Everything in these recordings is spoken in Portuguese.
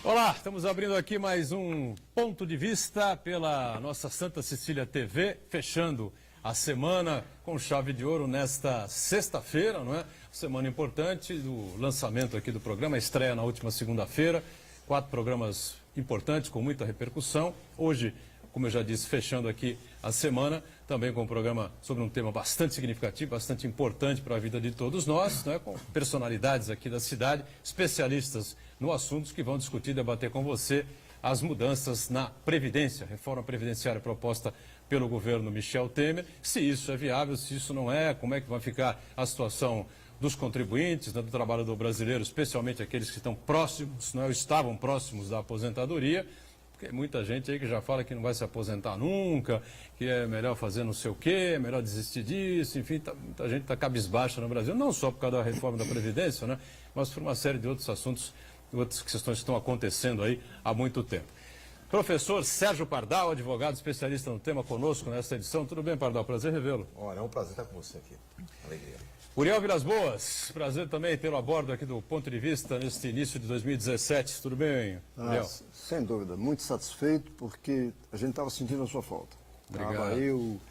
Olá, estamos abrindo aqui mais um Ponto de Vista pela nossa Santa Cecília TV, fechando a semana com chave de ouro nesta sexta-feira, não é? Semana importante do lançamento aqui do programa, a estreia na última segunda-feira, 4 programas importantes com muita repercussão. Hoje, como eu já disse, fechando aqui a semana, também com um programa sobre um tema bastante significativo, bastante importante para a vida de todos nós, né? Com personalidades aqui da cidade, especialistas no assunto que vão discutir e debater com você as mudanças na Previdência, reforma previdenciária proposta pelo governo Michel Temer, se isso é viável, se isso não é, como é que vai ficar a situação dos contribuintes, né, do trabalhador brasileiro, especialmente aqueles que estão próximos, não é, ou estavam próximos da aposentadoria. Porque muita gente aí que já fala que não vai se aposentar nunca, que é melhor fazer não sei o quê, é melhor desistir disso, enfim, muita gente está cabisbaixa no Brasil, não só por causa da reforma da Previdência, né, mas por uma série de outros assuntos, outras questões que estão acontecendo aí há muito tempo. Professor Sérgio Pardal, advogado especialista no tema, conosco nesta edição. Tudo bem, Pardal? Prazer revê-lo. Olha, é um prazer estar com você aqui. Alegria. Uriel Vilas Boas, prazer também tê-lo a bordo aqui do Ponto de Vista neste início de 2017. Tudo bem, Uriel? Sem dúvida, muito satisfeito porque a gente estava sentindo a sua falta. Obrigado. O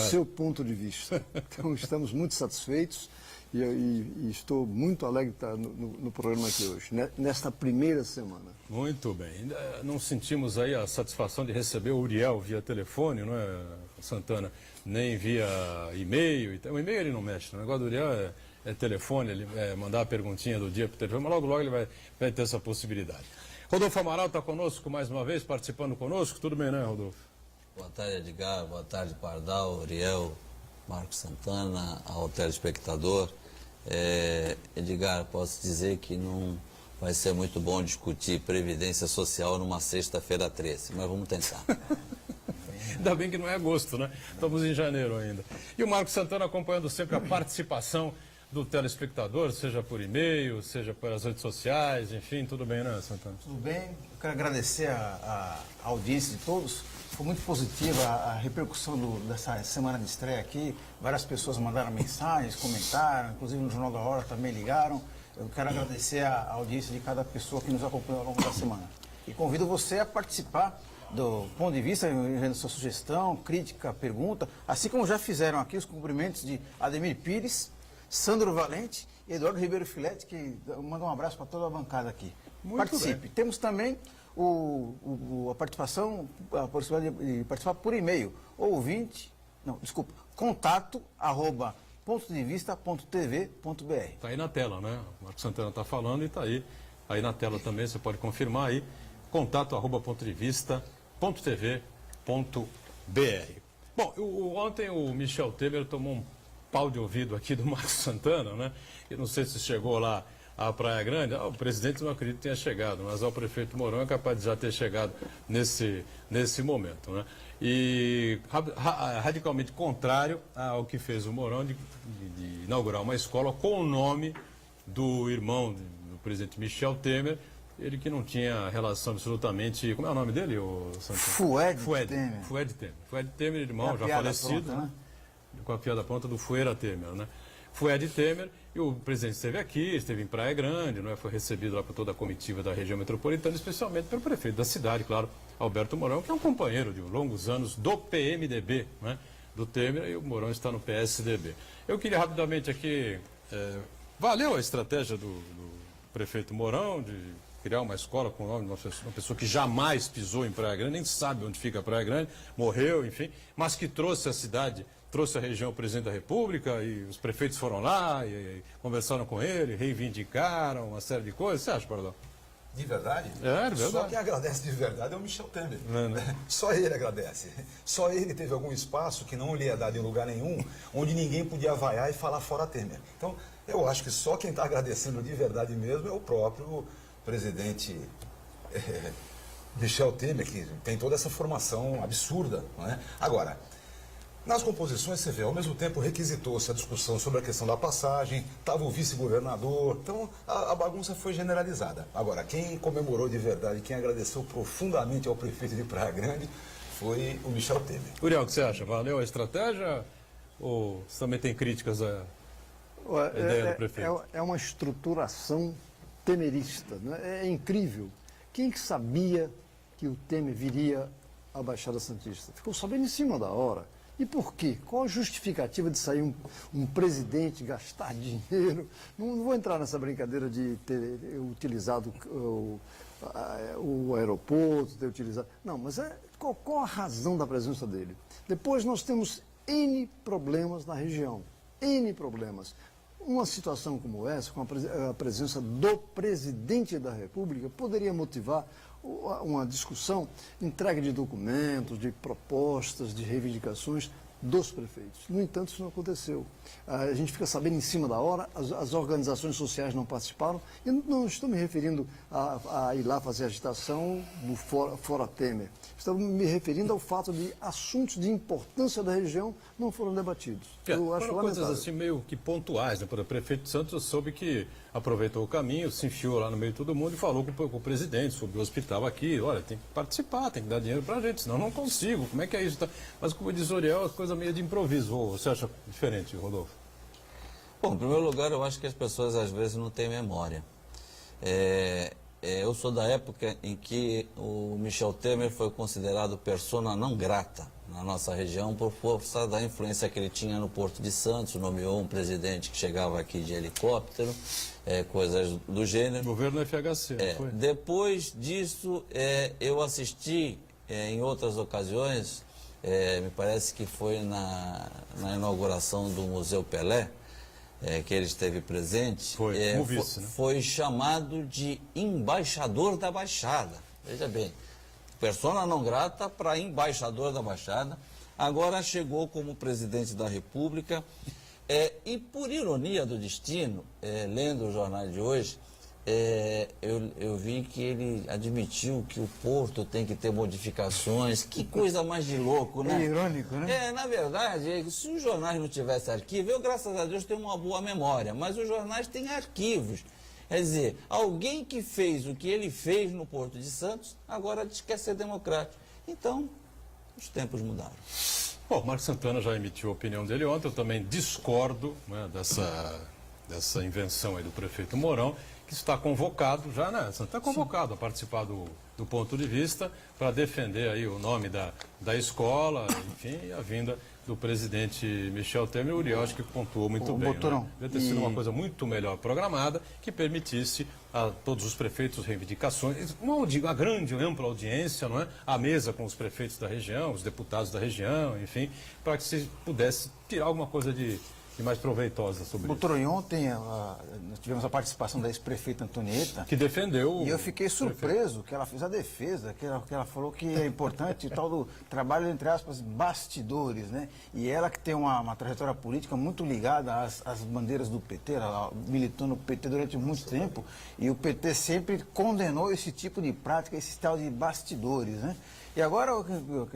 seu ponto de vista. Então estamos muito satisfeitos e estou muito alegre de estar no programa aqui hoje, nesta primeira semana. Muito bem. Não sentimos aí a satisfação de receber o Uriel via telefone, não é, Santana? Nem via e-mail. O e-mail ele não mexe, o negócio do Uriel é telefone, ele mandar a perguntinha do dia para o telefone, mas logo ele vai ter essa possibilidade. Rodolfo Amaral está conosco mais uma vez, participando conosco. Tudo bem, né, Rodolfo? Boa tarde, Edgar. Boa tarde, Pardal, Uriel, Marcos Santana, ao telespectador. Edgar, posso dizer que não vai ser muito bom discutir Previdência Social numa sexta-feira 13, mas vamos tentar. Ainda bem que não é agosto, né? Estamos em janeiro ainda. E o Marcos Santana acompanhando sempre a participação do telespectador, seja por e-mail, seja pelas redes sociais, enfim, tudo bem, né, Santana? Tudo bem. Eu quero agradecer a audiência de todos. Foi muito positiva a repercussão dessa semana de estreia aqui. Várias pessoas mandaram mensagens, comentaram, inclusive no Jornal da Hora também ligaram. Eu quero agradecer a audiência de cada pessoa que nos acompanhou ao longo da semana. E convido você a participar do ponto de vista, enviando sua sugestão, crítica, pergunta, assim como já fizeram aqui os cumprimentos de Ademir Pires, Sandro Valente e Eduardo Ribeiro Filete, que mandam um abraço para toda a bancada aqui. Muito Participe. bem. Temos também a possibilidade de participar por e-mail. contato@pontodevista.tv.br. Está aí na tela, né? O Marcos Santana está falando e está aí na tela também, você pode confirmar aí, contato@pontodevista.tv.br. Bom, ontem o Michel Temer tomou um pau de ouvido aqui do Marcos Santana, né? Eu não sei se chegou lá à Praia Grande, o presidente não acredito que tenha chegado, mas o prefeito Mourão é capaz de já ter chegado nesse momento, né? E radicalmente contrário ao que fez o Mourão de inaugurar uma escola com o nome do irmão do presidente Michel Temer, ele que não tinha relação absolutamente... Como é o nome dele, Santana? Fued Temer. Fued Temer, irmão já falecido, pronta, né? Com a piada pronta do Fueira Temer, né? Fued Temer, e o presidente esteve aqui, esteve em Praia Grande, não é? Foi recebido lá por toda a comitiva da região metropolitana, especialmente pelo prefeito da cidade, claro, Alberto Mourão, que é um companheiro de longos anos do PMDB, né? Do Temer, e o Mourão está no PSDB. Eu queria rapidamente aqui... valeu a estratégia do prefeito Mourão de criar uma escola com o nome de uma pessoa que jamais pisou em Praia Grande, nem sabe onde fica Praia Grande, morreu, enfim, mas que trouxe a cidade, trouxe a região ao presidente da República, e os prefeitos foram lá e conversaram com ele, reivindicaram uma série de coisas. Você acha, Pardal? De verdade? De verdade. Só quem agradece de verdade é o Michel Temer. Né? Só ele agradece. Só ele teve algum espaço que não lhe é dado em lugar nenhum, onde ninguém podia vaiar e falar fora Temer. Então, eu acho que só quem está agradecendo de verdade mesmo é o próprio presidente Michel Temer, que tem toda essa formação absurda, não é? Agora, nas composições, você vê, ao mesmo tempo requisitou-se a discussão sobre a questão da passagem, estava o vice-governador, então a bagunça foi generalizada. Agora, quem comemorou de verdade, quem agradeceu profundamente ao prefeito de Praia Grande foi o Michel Temer. Uriel, o que você acha? Valeu a estratégia ou você também tem críticas à ideia do prefeito? É uma estruturação temerista, né? É incrível Quem que sabia que o Temer viria à Baixada Santista? Ficou sabendo em cima da hora. E por quê? Qual a justificativa de sair um presidente, gastar dinheiro? Não vou entrar nessa brincadeira de ter utilizado o aeroporto, ter utilizado... Não, mas qual a razão da presença dele? Depois nós temos N problemas na região. N problemas. Uma situação como essa, com a presença do presidente da República, poderia motivar uma discussão, entrega de documentos, de propostas, de reivindicações dos prefeitos. No entanto, isso não aconteceu. A gente fica sabendo em cima da hora, as organizações sociais não participaram. Eu não estou me referindo a ir lá fazer agitação do fora Temer. Estou me referindo ao fato de assuntos de importância da região não foram debatidos. Eu acho foram coisas lamentável. assim meio que pontuais, né? O prefeito de Santos, eu soube que aproveitou o caminho, se enfiou lá no meio de todo mundo e falou com o presidente sobre o hospital aqui. Olha, tem que participar, tem que dar dinheiro pra gente, senão eu não consigo. Como é que é isso? Mas como diz o Uriel, é coisa meio de improviso. Ou você acha diferente, Rodolfo? Bom, em primeiro lugar, eu acho que as pessoas às vezes não têm memória. Eu sou da época em que o Michel Temer foi considerado persona não grata na nossa região por força da influência que ele tinha no Porto de Santos, nomeou um presidente que chegava aqui de helicóptero, coisas do gênero. Governo FHC, não foi? Depois disso, eu assisti em outras ocasiões, me parece que foi na inauguração do Museu Pelé, que ele esteve presente, Foi, como vice, né? foi chamado de embaixador da Baixada. Veja bem, persona não grata para embaixador da Baixada, agora chegou como presidente da República, e por ironia do destino, lendo o jornal de hoje, eu vi que ele admitiu que o Porto tem que ter modificações. Que coisa mais de louco, né? É irônico, né? Na verdade, se os jornais não tivessem arquivo, eu, graças a Deus, tenho uma boa memória, mas os jornais têm arquivos. Quer dizer, alguém que fez o que ele fez no Porto de Santos, agora diz que quer ser democrático. Então, os tempos mudaram. Bom, o Marcos Santana já emitiu a opinião dele ontem, eu também discordo, né, dessa invenção aí do prefeito Mourão, que está convocado já, né? Está convocado a participar do ponto de vista para defender aí o nome da escola, enfim, e a vinda do presidente Michel Temer. O Uriel acho que pontuou muito bem. Boturão, Né? Deve ter sido uma coisa muito melhor programada, que permitisse a todos os prefeitos reivindicações, uma grande, ampla audiência, não é? A mesa com os prefeitos da região, os deputados da região, enfim, para que se pudesse tirar alguma coisa de mais proveitosa sobre Doutor, ontem nós tivemos a participação da ex-prefeita Antonieta. isso. Que defendeu. E eu fiquei surpreso que ela fez a defesa, que ela falou que é importante o tal do trabalho, entre aspas, bastidores, né? E ela que tem uma trajetória política muito ligada às bandeiras do PT, ela militou no PT durante muito tempo, e o PT sempre condenou esse tipo de prática, esse tal de bastidores, né? E agora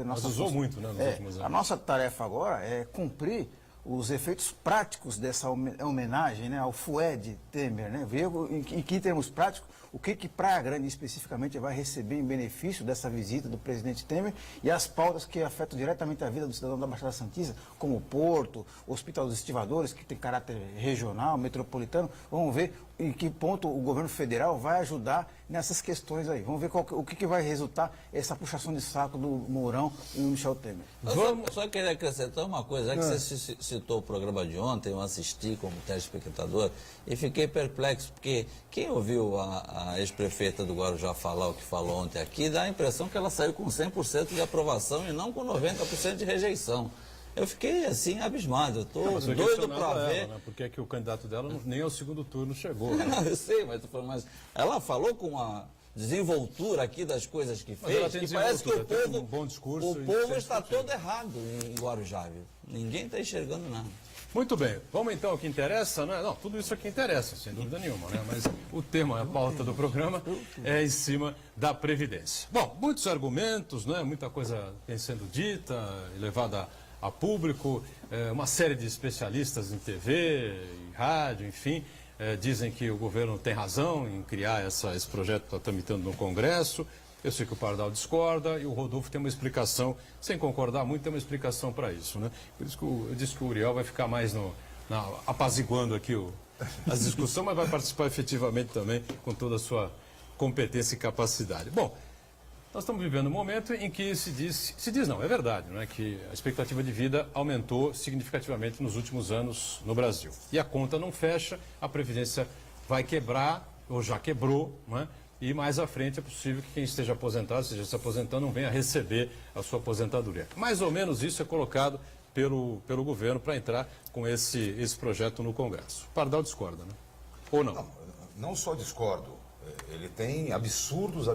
Mas usou muito, né, nos últimos anos. A nossa tarefa agora é cumprir os efeitos práticos dessa homenagem, né, ao FUED Temer, né, ver em que termos práticos, o que Praia Grande especificamente vai receber em benefício dessa visita do presidente Temer e as pautas que afetam diretamente a vida do cidadão da Baixada Santista, como o Porto, o Hospital dos Estivadores, que tem caráter regional, metropolitano. Vamos ver em que ponto o governo federal vai ajudar nessas questões aí. Vamos ver o que vai resultar essa puxação de saco do Mourão e do Michel Temer. Eu só queria acrescentar uma coisa, já que você citou o programa de ontem, eu assisti como telespectador e fiquei perplexo, porque quem ouviu a ex-prefeita do Guarujá falar o que falou ontem aqui, dá a impressão que ela saiu com 100% de aprovação e não com 90% de rejeição. Eu fiquei assim abismado, eu estou doido para ver. Né? Porque é que o candidato dela nem ao segundo turno chegou. Né? Não, eu sei, mas ela falou com uma desenvoltura aqui das coisas que Mas ela fez, tem que parece que o desenvoltura, tem povo, um bom discurso o e povo sempre está chega. todo errado em Guarujá, viu? Ninguém está enxergando nada. Muito bem, vamos então ao que interessa, né? Não, tudo isso aqui interessa, sem dúvida nenhuma, né? Mas o tema, a pauta do programa é em cima da Previdência. Bom, muitos argumentos, né? Muita coisa vem sendo dita e levada a público, uma série de especialistas em TV, em rádio, enfim, dizem que o governo tem razão em criar esse projeto que está tramitando no Congresso. Eu sei que o Pardal discorda e o Rodolfo tem uma explicação, sem concordar muito, tem uma explicação para isso, né? Por isso que eu disse que o Uriel vai ficar mais apaziguando aqui as discussões, mas vai participar efetivamente também com toda a sua competência e capacidade. Bom, nós estamos vivendo um momento em que é verdade, não é, que a expectativa de vida aumentou significativamente nos últimos anos no Brasil. E a conta não fecha, a Previdência vai quebrar, ou já quebrou, não é? E mais à frente é possível que quem esteja aposentado, esteja se aposentando, não venha receber a sua aposentadoria. Mais ou menos isso é colocado pelo governo para entrar com esse projeto no Congresso. O Pardal discorda, né? Ou não? Não só discordo. Ele tem absurdos.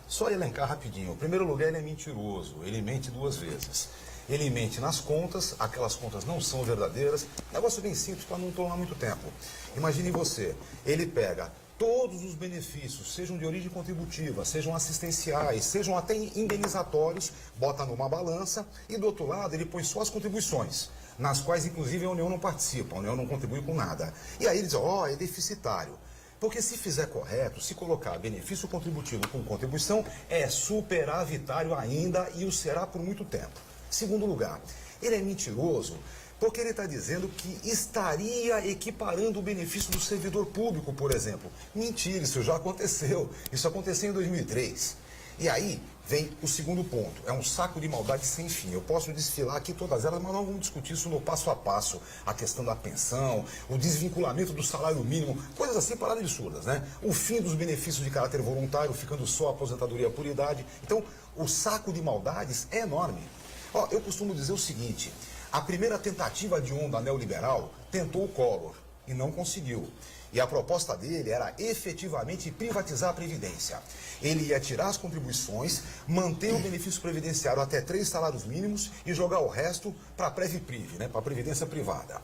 Só elencar rapidinho. Em primeiro lugar, ele é mentiroso. Ele mente 2 vezes. Ele mente nas contas, aquelas contas não são verdadeiras. Negócio bem simples para não tomar muito tempo. Imagine você, ele pega todos os benefícios, sejam de origem contributiva, sejam assistenciais, sejam até indenizatórios, bota numa balança e do outro lado ele põe só as contribuições, nas quais inclusive a União não participa, a União não contribui com nada. E aí ele diz, é deficitário. Porque se fizer correto, se colocar benefício contributivo com contribuição, é superavitário ainda e o será por muito tempo. Segundo lugar, ele é mentiroso porque ele está dizendo que estaria equiparando o benefício do servidor público, por exemplo. Mentira, isso já aconteceu. Isso aconteceu em 2003. E aí vem o segundo ponto. É um saco de maldade sem fim. Eu posso desfilar aqui todas elas, mas nós vamos discutir isso no passo a passo. A questão da pensão, o desvinculamento do salário mínimo, coisas assim paradas absurdas, né? O fim dos benefícios de caráter voluntário, ficando só a aposentadoria por idade. Então, o saco de maldades é enorme. Eu costumo dizer o seguinte, a primeira tentativa de onda neoliberal tentou o Collor e não conseguiu. E a proposta dele era efetivamente privatizar a Previdência. Ele ia tirar as contribuições, manter o benefício previdenciário até 3 salários mínimos e jogar o resto para a Previpriv, né, para a Previdência Privada.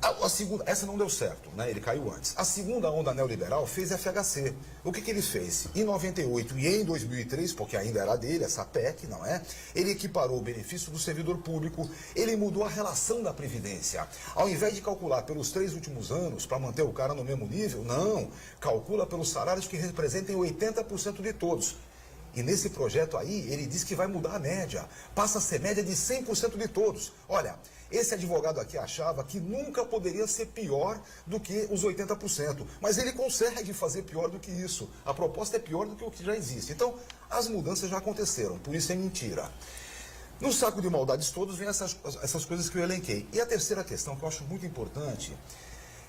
A segunda, essa não deu certo, né? Ele caiu antes. A segunda onda neoliberal fez FHC. O que ele fez? Em 98 e em 2003, porque ainda era dele, essa PEC, não é? Ele equiparou o benefício do servidor público, ele mudou a relação da Previdência. Ao invés de calcular pelos 3 últimos anos para manter o cara no mesmo nível, não. Calcula pelos salários que representem 80% de todos. E nesse projeto aí, ele diz que vai mudar a média. Passa a ser média de 100% de todos. Olha, esse advogado aqui achava que nunca poderia ser pior do que os 80%. Mas ele consegue fazer pior do que isso. A proposta é pior do que o que já existe. Então, as mudanças já aconteceram. Por isso é mentira. No saco de maldades todos vem essas coisas que eu elenquei. E a terceira questão, que eu acho muito importante,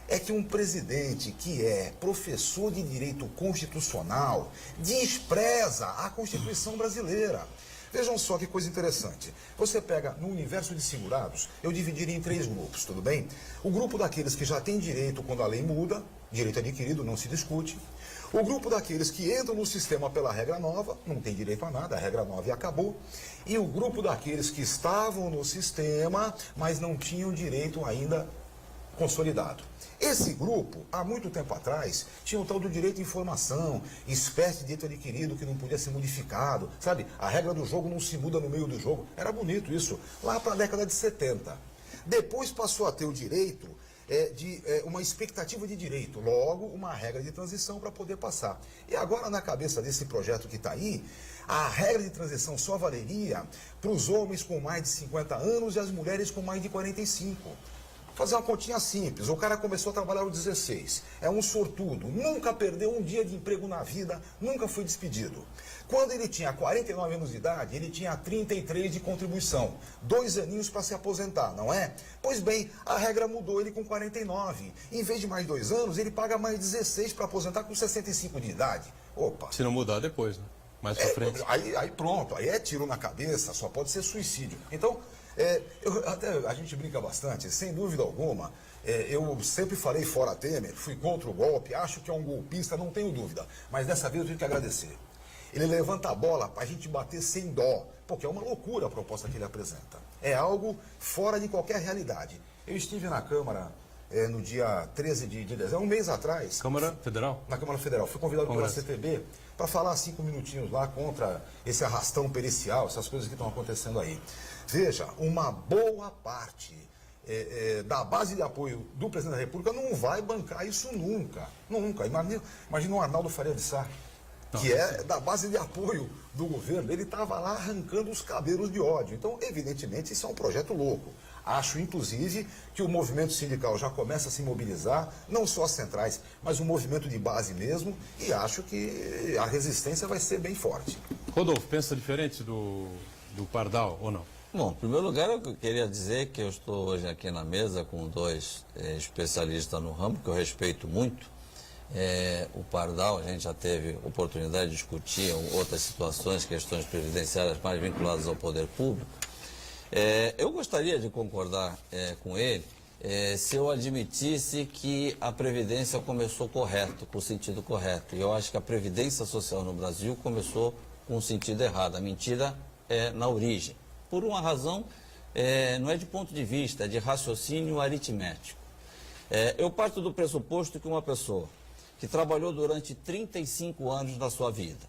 é que um presidente que é professor de direito constitucional despreza a Constituição brasileira. Vejam só que coisa interessante. Você pega no universo de segurados, eu dividiria em 3 grupos, tudo bem? O grupo daqueles que já têm direito quando a lei muda, direito adquirido, não se discute. O grupo daqueles que entram no sistema pela regra nova, não tem direito a nada, a regra nova e acabou. E o grupo daqueles que estavam no sistema, mas não tinham direito ainda consolidado. Esse grupo, há muito tempo atrás, tinha o tal do direito de informação, espécie de direito adquirido que não podia ser modificado, sabe? A regra do jogo não se muda no meio do jogo. Era bonito isso, lá para a década de 70. Depois passou a ter o direito uma expectativa de direito, logo uma regra de transição para poder passar. E agora, na cabeça desse projeto que está aí, a regra de transição só valeria para os homens com mais de 50 anos e as mulheres com mais de 45. Fazer uma continha simples, o cara começou a trabalhar aos 16, é um sortudo, nunca perdeu um dia de emprego na vida, nunca foi despedido. Quando ele tinha 49 anos de idade, ele tinha 33 de contribuição, 2 aninhos para se aposentar, não é? Pois bem, a regra mudou ele com 49, em vez de mais 2 anos, ele paga mais 16 para aposentar com 65 de idade. Opa! Se não mudar depois, né? Mais pra frente. Aí pronto, aí é tiro na cabeça, só pode ser suicídio. Então, a gente brinca bastante, sem dúvida alguma, eu sempre falei fora Temer, fui contra o golpe, acho que é um golpista, não tenho dúvida, mas dessa vez eu tenho que agradecer. Ele levanta a bola para a gente bater sem dó, porque é uma loucura a proposta que ele apresenta. É algo fora de qualquer realidade. Eu estive na Câmara no dia 13 de dezembro, um mês atrás. Câmara Federal? Na Câmara Federal. Fui convidado pela CTB para falar 5 minutinhos lá contra esse arrastão pericial, essas coisas que estão acontecendo aí. Veja, uma boa parte da base de apoio do presidente da República não vai bancar isso nunca. Nunca. Imagina o Arnaldo Faria de Sá, que é da base de apoio do governo. Ele estava lá arrancando os cabelos de ódio. Então, evidentemente, isso é um projeto louco. Acho, inclusive, que o movimento sindical já começa a se mobilizar, não só as centrais, mas o movimento de base mesmo, e acho que a resistência vai ser bem forte. Rodolfo, pensa diferente do Pardal ou não? Bom, em primeiro lugar, eu queria dizer que eu estou hoje aqui na mesa com dois especialistas no ramo, que eu respeito muito. O Pardal, a gente já teve oportunidade de discutir outras situações, questões previdenciárias mais vinculadas ao poder público. Eu gostaria de concordar com ele se eu admitisse que a Previdência começou correto, com o sentido correto. E eu acho que a Previdência Social no Brasil começou com o sentido errado. A mentira é na origem. Por uma razão, não é de ponto de vista, é de raciocínio aritmético. Eu parto do pressuposto que uma pessoa que trabalhou durante 35 anos da sua vida,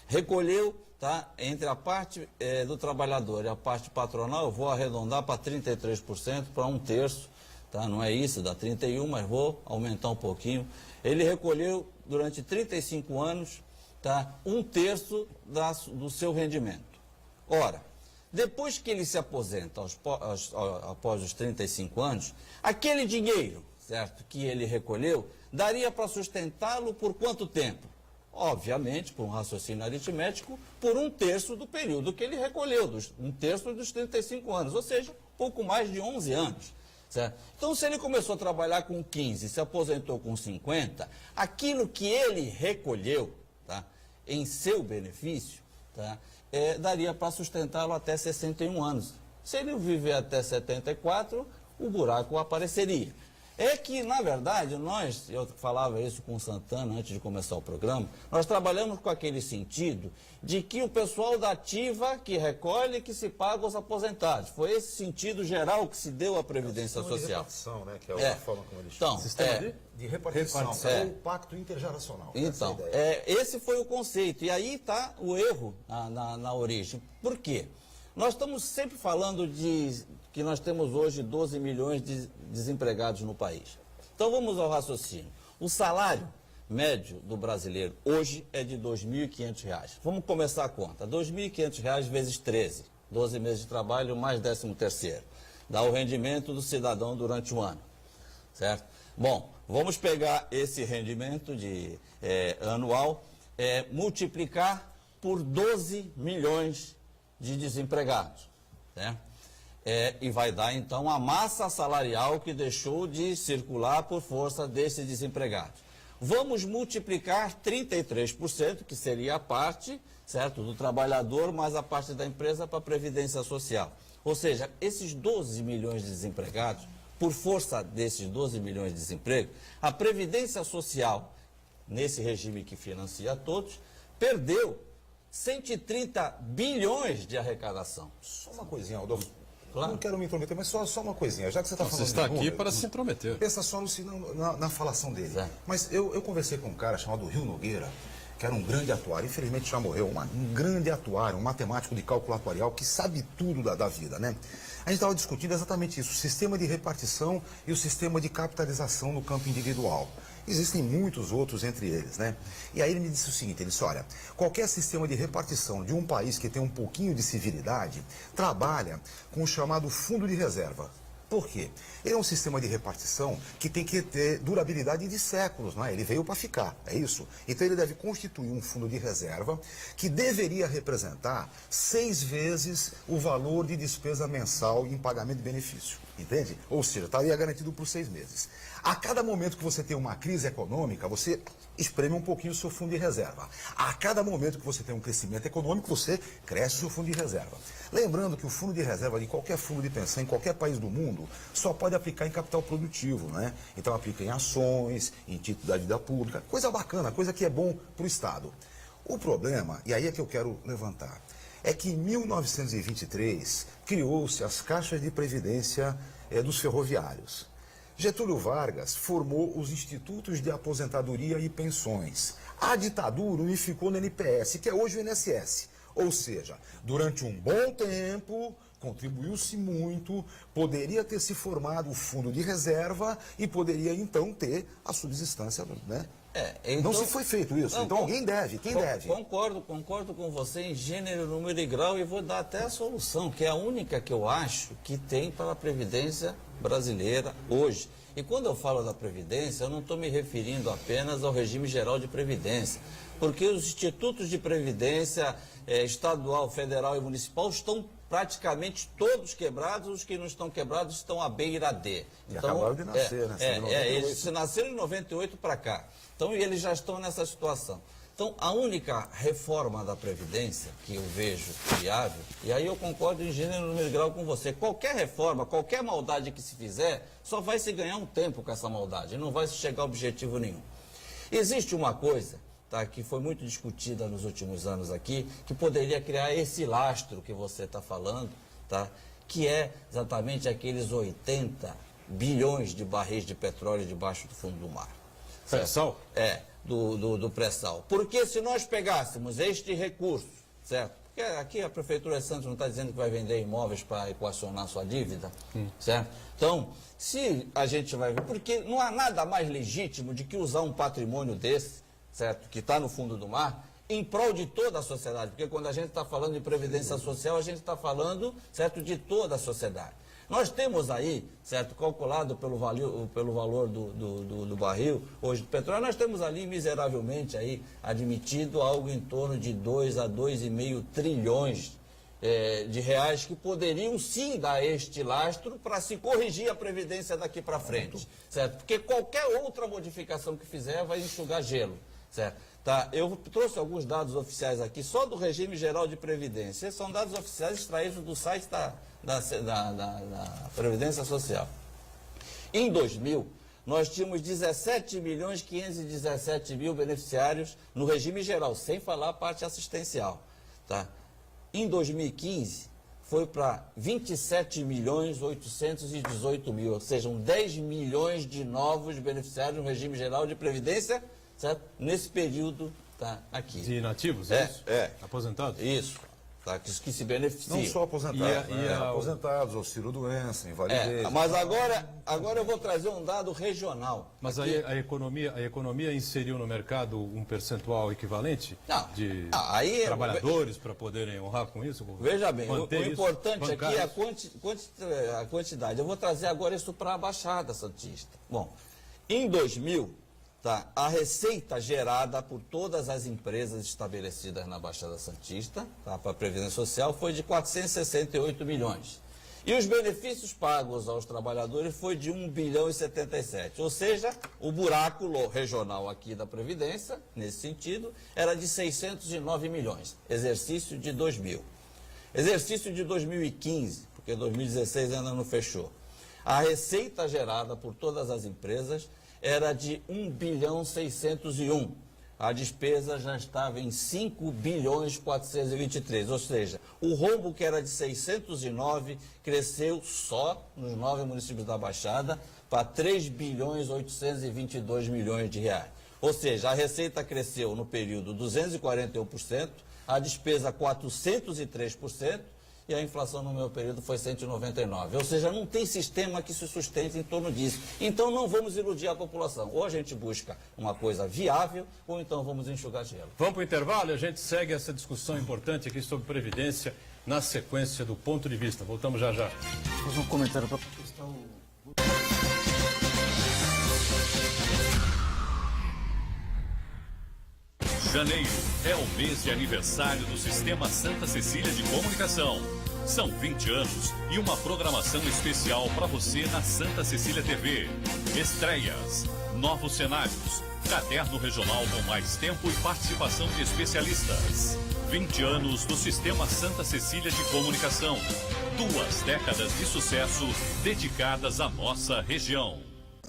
recolheu, tá, entre a parte do trabalhador e a parte patronal, eu vou arredondar para 33%, para 1/3, tá, não é isso, dá 31%, mas vou aumentar um pouquinho. Ele recolheu durante 35 anos, tá, 1/3 do seu rendimento. Ora, depois que ele se aposenta após os 35 anos, aquele dinheiro, certo, que ele recolheu, daria para sustentá-lo por quanto tempo? Obviamente, por um raciocínio aritmético, por 1/3 do período que ele recolheu, 1/3 dos 35 anos, ou seja, pouco mais de 11 anos. Certo? Então, se ele começou a trabalhar com 15 e se aposentou com 50, aquilo que ele recolheu, tá, em seu benefício, tá, daria para sustentá-lo até 61 anos. Se ele viver até 74, o buraco apareceria. É que, na verdade, eu falava isso com o Santana antes de começar o programa, nós trabalhamos com aquele sentido de que o pessoal da ativa que recolhe, que se paga aos aposentados. Foi esse sentido geral que se deu à Previdência Social. De repartição, né, que é a forma como eles chamam. Então, Sistema de repartição, é o pacto intergeracional. Então, esse foi o conceito. E aí está o erro na origem. Por quê? Nós estamos sempre falando que nós temos hoje 12 milhões de desempregados no país. Então vamos ao raciocínio. O salário médio do brasileiro hoje é de R$ 2.500. Vamos começar a conta. R$ 2.500 vezes 13. 12 meses de trabalho mais 13º. Dá o rendimento do cidadão durante um ano. Certo? Bom, vamos pegar esse rendimento anual, multiplicar por 12 milhões de desempregados. Né? E vai dar, então, a massa salarial que deixou de circular por força desses desempregados. Vamos multiplicar 33%, que seria a parte, certo, do trabalhador, mais a parte da empresa para a Previdência Social. Ou seja, esses 12 milhões de desempregados, por força desses 12 milhões de desemprego, a Previdência Social, nesse regime que financia todos, perdeu 130 bilhões de arrecadação. Só uma coisinha, Rodolfo. Claro. Não quero me intrometer, mas só uma coisinha. Já que você está falando Você está de aqui números, para se intrometer. pensa só na falação dele. Certo. Mas eu conversei com um cara chamado Rio Nogueira, que era um grande atuário, infelizmente já morreu, um grande atuário, um matemático de cálculo atuarial que sabe tudo da vida, né? A gente estava discutindo exatamente isso, o sistema de repartição e o sistema de capitalização no campo individual. Existem muitos outros entre eles, né? E aí ele me disse o seguinte, ele disse, olha, qualquer sistema de repartição de um país que tem um pouquinho de civilidade, trabalha com o chamado fundo de reserva. Por quê? Ele é um sistema de repartição que tem que ter durabilidade de séculos, não é? Ele veio para ficar, é isso? Então ele deve constituir um fundo de reserva que deveria representar 6 vezes o valor de despesa mensal em pagamento de benefício, entende? Ou seja, estaria garantido por 6 meses. A cada momento que você tem uma crise econômica, você espreme um pouquinho o seu fundo de reserva. A cada momento que você tem um crescimento econômico, você cresce o seu fundo de reserva. Lembrando que o fundo de reserva de qualquer fundo de pensão, em qualquer país do mundo, só pode aplicar em capital produtivo, né? Então aplica em ações, em título da dívida pública, coisa bacana, coisa que é bom para o Estado. O problema, e aí é que eu quero levantar, é que em 1923 criou-se as caixas de previdência dos ferroviários. Getúlio Vargas formou os Institutos de Aposentadoria e Pensões. A ditadura unificou no NPS, que é hoje o INSS. Ou seja, durante um bom tempo, contribuiu-se muito, poderia ter se formado o fundo de reserva e poderia então ter a subsistência, né, Então, Não se foi feito isso. Não, Então alguém deve. Quem deve? Concordo com você em gênero, número e grau e vou dar até a solução, que é a única que eu acho que tem para a Previdência brasileira hoje. E quando eu falo da Previdência, eu não estou me referindo apenas ao regime geral de Previdência, porque os institutos de Previdência estadual, federal e municipal estão praticamente todos quebrados, os que não estão quebrados estão à beira de. E acabaram de nascer, né? Eles nasceram em 98 para cá. Então, eles já estão nessa situação. Então, a única reforma da Previdência que eu vejo viável, e aí eu concordo em gênero, número e grau com você, qualquer reforma, qualquer maldade que se fizer, só vai se ganhar um tempo com essa maldade, não vai se chegar a objetivo nenhum. Existe uma coisa, tá, que foi muito discutida nos últimos anos aqui, que poderia criar esse lastro que você está falando, tá, que é exatamente aqueles 80 bilhões de barris de petróleo debaixo do fundo do mar. Pré-sal? Do pré-sal. Porque se nós pegássemos este recurso, certo? Porque aqui a Prefeitura de Santos não está dizendo que vai vender imóveis para equacionar sua dívida, certo? Então, se a gente vai ver, porque não há nada mais legítimo de que usar um patrimônio desse, certo? Que está no fundo do mar, em prol de toda a sociedade. Porque quando a gente está falando de previdência social, a gente está falando, certo, de toda a sociedade. Nós temos aí, certo, calculado pelo valor do barril, hoje do petróleo, nós temos ali miseravelmente aí admitido algo em torno de 2 a 2,5 trilhões de reais que poderiam sim dar este lastro para se corrigir a Previdência daqui para frente, certo? Porque qualquer outra modificação que fizer vai enxugar gelo, certo? Tá, eu trouxe alguns dados oficiais aqui, só do regime geral de Previdência. Esses são dados oficiais extraídos do site da Previdência Social. Em 2000, nós tínhamos 17.517.000 beneficiários no regime geral, sem falar a parte assistencial. Tá? Em 2015, foi para 27.818.000, ou seja, 10 milhões de novos beneficiários no regime geral de Previdência, certo? Nesse período, tá aqui. De inativos, é isso? Aposentados? Isso, tá? Que se beneficiam. Não só aposentados, aposentados, auxílio-doença, invalidez. Mas agora eu vou trazer um dado regional. Mas aí a economia inseriu no mercado um percentual equivalente de trabalhadores para poderem honrar com isso? Veja bem, o importante aqui é a quantidade. Eu vou trazer agora isso para a Baixada Santista. Bom, em 2000... Tá, a receita gerada por todas as empresas estabelecidas na Baixada Santista, tá, para a Previdência Social, foi de 468 milhões. E os benefícios pagos aos trabalhadores foi de 1 bilhão e 77. Ou seja, o buraco regional aqui da Previdência, nesse sentido, era de 609 milhões. Exercício de 2000. Exercício de 2015, porque 2016 ainda não fechou. A receita gerada por todas as empresas era de 1 bilhão 601. A despesa já estava em 5 bilhões 423. Ou seja, o rombo que era de 609 cresceu só nos 9 municípios da Baixada para 3 bilhões 822 milhões de reais. Ou seja, a receita cresceu no período 241%, a despesa 403%, e a inflação no meu período foi 199. Ou seja, não tem sistema que se sustente em torno disso. Então não vamos iludir a população. Ou a gente busca uma coisa viável, ou então vamos enxugar gelo. Vamos para o intervalo e a gente segue essa discussão importante aqui sobre Previdência na sequência do Ponto de Vista. Voltamos já já. Vou fazer um comentário para contestar o... Janeiro é o mês de aniversário do Sistema Santa Cecília de Comunicação. São 20 anos e uma programação especial para você na Santa Cecília TV. Estreias, novos cenários, caderno regional com mais tempo e participação de especialistas. 20 anos do Sistema Santa Cecília de Comunicação. 2 décadas de sucesso dedicadas à nossa região.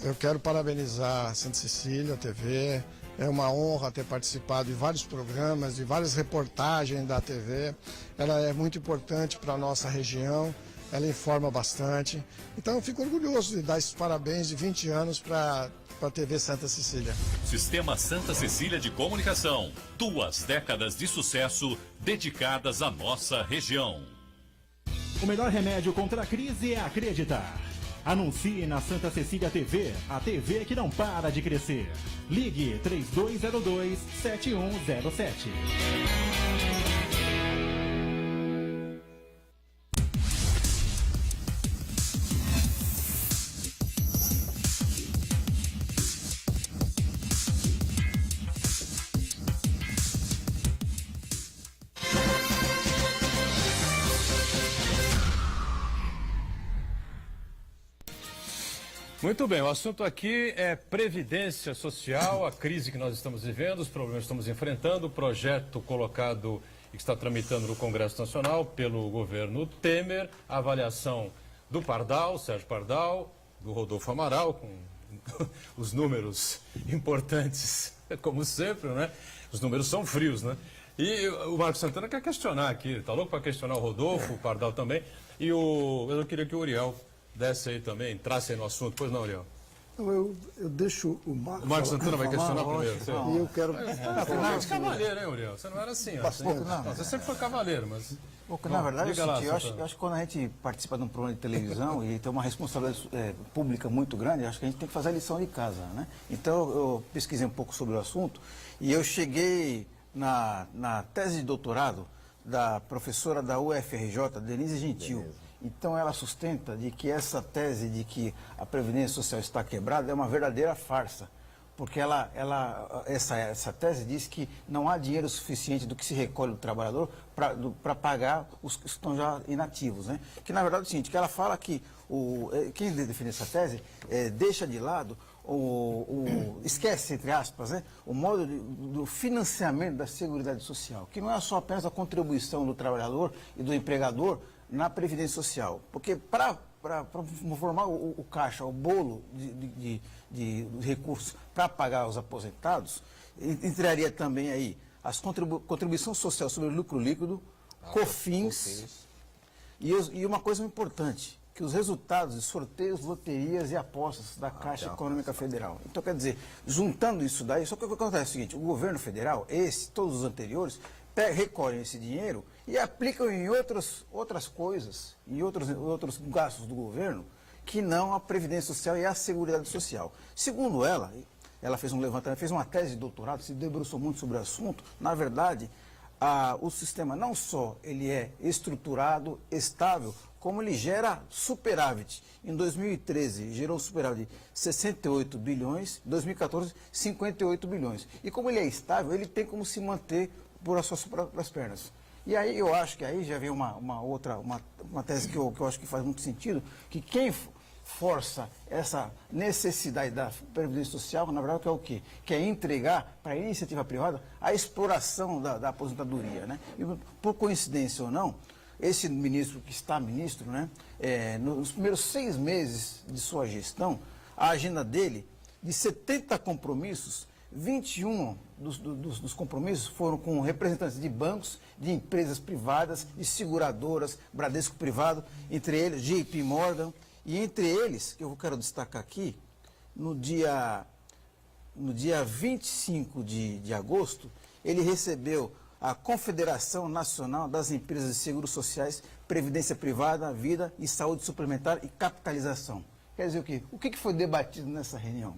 Eu quero parabenizar a Santa Cecília TV. É uma honra ter participado de vários programas, de várias reportagens da TV. Ela é muito importante para a nossa região, ela informa bastante. Então eu fico orgulhoso de dar esses parabéns de 20 anos para a TV Santa Cecília. Sistema Santa Cecília de Comunicação. 2 décadas de sucesso dedicadas à nossa região. O melhor remédio contra a crise é acreditar. Anuncie na Santa Cecília TV, a TV que não para de crescer. Ligue 3202-7107. Muito bem, o assunto aqui é Previdência Social, a crise que nós estamos vivendo, os problemas que estamos enfrentando, o projeto colocado e que está tramitando no Congresso Nacional pelo governo Temer, a avaliação do Pardal, Sérgio Pardal, do Rodolfo Amaral, com os números importantes, como sempre, né? Os números são frios, né? E o Marcos Santana quer questionar aqui, está louco para questionar o Rodolfo, o Pardal também, e eu queria que o Uriel desse aí também, entrasse aí no assunto. Pois não, Uriel? Então, eu deixo o Marcos... O Marcos Santana vai questionar lógico, primeiro. E eu quero... Você é cavaleiro, hein, Uriel? Você não era assim, ó. Você sempre foi cavaleiro, mas... Porque, na verdade, eu acho Santana. que quando a gente participa de um programa de televisão e tem uma responsabilidade pública muito grande, acho que a gente tem que fazer a lição de casa, né? Então, eu pesquisei um pouco sobre o assunto e eu cheguei na tese de doutorado da professora da UFRJ, Denise Gentil. Então, ela sustenta de que essa tese de que a Previdência Social está quebrada é uma verdadeira farsa. Porque essa tese diz que não há dinheiro suficiente do que se recolhe do trabalhador para pagar os que estão já inativos, né? Que, na verdade, é o seguinte, que ela fala que quem define essa tese deixa de lado, esquece, entre aspas, né, o modo do financiamento da Seguridade Social, que não é só apenas a contribuição do trabalhador e do empregador na Previdência Social. Porque para formar o caixa, o bolo de recursos para pagar os aposentados, entraria também aí as contribuição social sobre o lucro líquido, COFINS, e uma coisa importante, que os resultados de sorteios, loterias e apostas da Caixa Econômica Federal. Então, quer dizer, juntando isso daí, só que o que acontece é o seguinte, o governo federal, todos os anteriores, recolhem esse dinheiro e aplicam em outras coisas, em outros gastos do governo, que não a Previdência Social e a Seguridade Social. Segundo ela fez um levantamento, fez uma tese de doutorado, se debruçou muito sobre o assunto. Na verdade, o sistema não só ele é estruturado, estável, como ele gera superávit. Em 2013, gerou um superávit de 68 bilhões, em 2014, 58 bilhões. E como ele é estável, ele tem como se manter por as suas próprias pernas. E aí eu acho que aí já vem uma tese que eu acho que faz muito sentido, que quem força essa necessidade da Previdência Social, na verdade, que é o quê? Que é entregar para a iniciativa privada a exploração da aposentadoria, né? E por coincidência ou não, esse ministro que está ministro, né, nos primeiros 6 meses de sua gestão, a agenda dele, de 70 compromissos, 21 dos compromissos foram com representantes de bancos, de empresas privadas, de seguradoras, Bradesco Privado, entre eles JP Morgan, e entre eles, que eu quero destacar aqui, no dia 25 de agosto, ele recebeu a Confederação Nacional das Empresas de Seguros Sociais, Previdência Privada, Vida e Saúde Suplementar e Capitalização. Quer dizer o quê? O que foi debatido nessa reunião?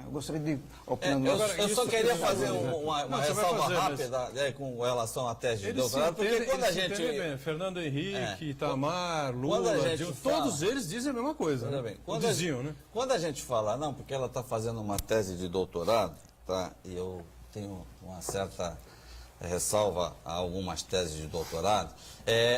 Eu gostaria de opinar. Eu só queria fazer uma ressalva rápida com relação à tese de doutorado, porque quando a gente... Fernando Henrique, Itamar, Lula, todos eles dizem a mesma coisa. Né? Diziam, né? Quando a gente fala, não, porque ela está fazendo uma tese de doutorado, tá? E eu tenho uma certa ressalva a algumas teses de doutorado,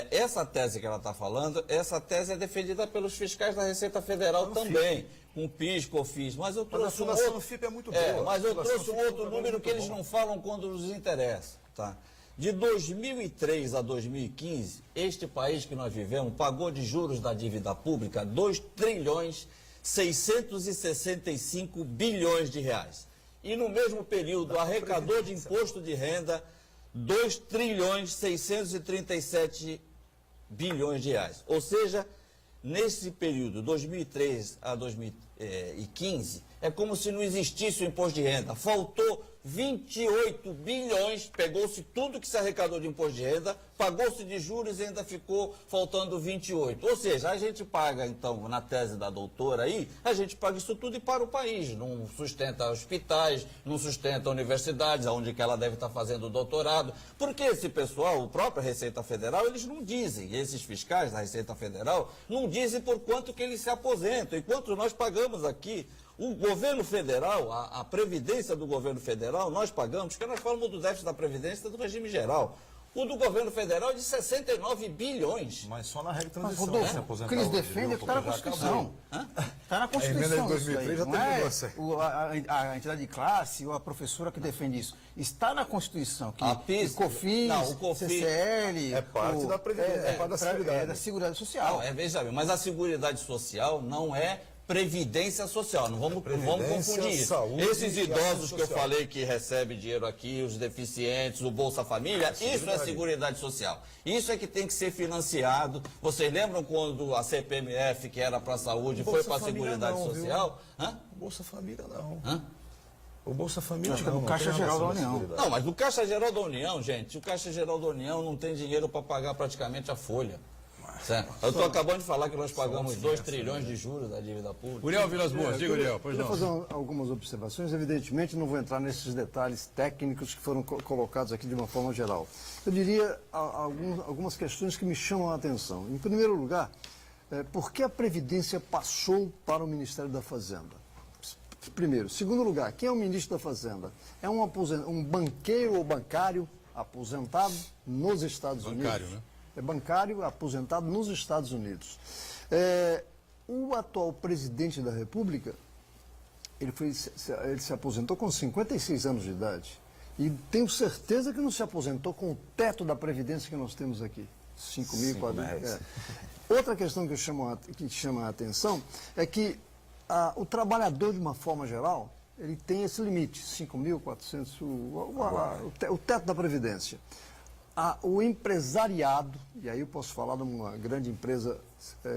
essa tese que ela está falando, essa tese é defendida pelos fiscais da Receita Federal também. Com PIS, COFINS, mas eu trouxe mas a fundação do FIP é muito boa. Mas eu trouxe um outro número que eles não falam quando nos interessa, tá? De 2003 a 2015, este país que nós vivemos pagou de juros da dívida pública 2,665 bilhões de reais. E no mesmo período arrecadou de imposto de renda 2,637 bilhões de reais. Ou seja, nesse período, 2003 a 2015, é como se não existisse o imposto de renda. Faltou 28 bilhões, pegou-se tudo que se arrecadou de imposto de renda, pagou-se de juros e ainda ficou faltando 28. Ou seja, a gente paga, então, na tese da doutora aí, a gente paga isso tudo e para o país. Não sustenta hospitais, não sustenta universidades, onde que ela deve estar fazendo o doutorado. Porque esse pessoal, o próprio Receita Federal, eles não dizem, esses fiscais da Receita Federal, não dizem por quanto que eles se aposentam. Enquanto nós pagamos aqui, o governo federal, a previdência do governo federal, nós pagamos, porque nós falamos do déficit da previdência do regime geral. O do governo federal é de 69 bilhões. Mas só na regra de Mas, transição, Rodolfo, se o aposentar que eles hoje, defendem é viu? que está na Porque já Constituição. Está na Constituição. A emenda de 2003 isso aí. já Não terminou é essa aí. a entidade de classe ou a professora que defende isso. Está na Constituição. Que A PIS, o COFINS, não, o COFINS CCL... é parte da Previdência, é parte da Seguridade. É da Seguridade Social. Não, veja bem, mas a Seguridade Social não é Previdência Social, não vamos confundir isso. Saúde Esses e idosos ação que eu social. falei que recebem dinheiro aqui, os deficientes, o Bolsa Família, isso é Seguridade Social. Isso é que tem que ser financiado. Vocês lembram quando a CPMF, que era para a saúde, foi para a Seguridade Social? Hã? Bolsa Família não. Hã? O Bolsa Família Acho que é do não Caixa tem Geral da relação com a União. Seguridade. Não, mas o Caixa Geral da União, gente, o Caixa Geral da União não tem dinheiro para pagar praticamente a folha. Certo? Eu estou acabando de falar que nós pagamos 2 trilhões de juros da dívida pública. Uriel Vilas Boas, diga, Uriel, pois Queria não. fazer algumas observações. Evidentemente, não vou entrar nesses detalhes técnicos que foram colocados aqui de uma forma geral. Eu diria algumas questões que me chamam a atenção. Em primeiro lugar, por que a Previdência passou para o Ministério da Fazenda? Primeiro. Segundo lugar, quem é o ministro da Fazenda? É um banqueiro ou bancário aposentado nos Estados Unidos. Bancário, né? É bancário aposentado nos Estados Unidos. O atual presidente da República, ele se aposentou com 56 anos de idade. E tenho certeza que não se aposentou com o teto da Previdência que nós temos aqui. 5.400. Outra questão que chama a atenção é que o trabalhador, de uma forma geral, ele tem esse limite, 5.400, o teto da Previdência. O empresariado, e aí eu posso falar de uma grande empresa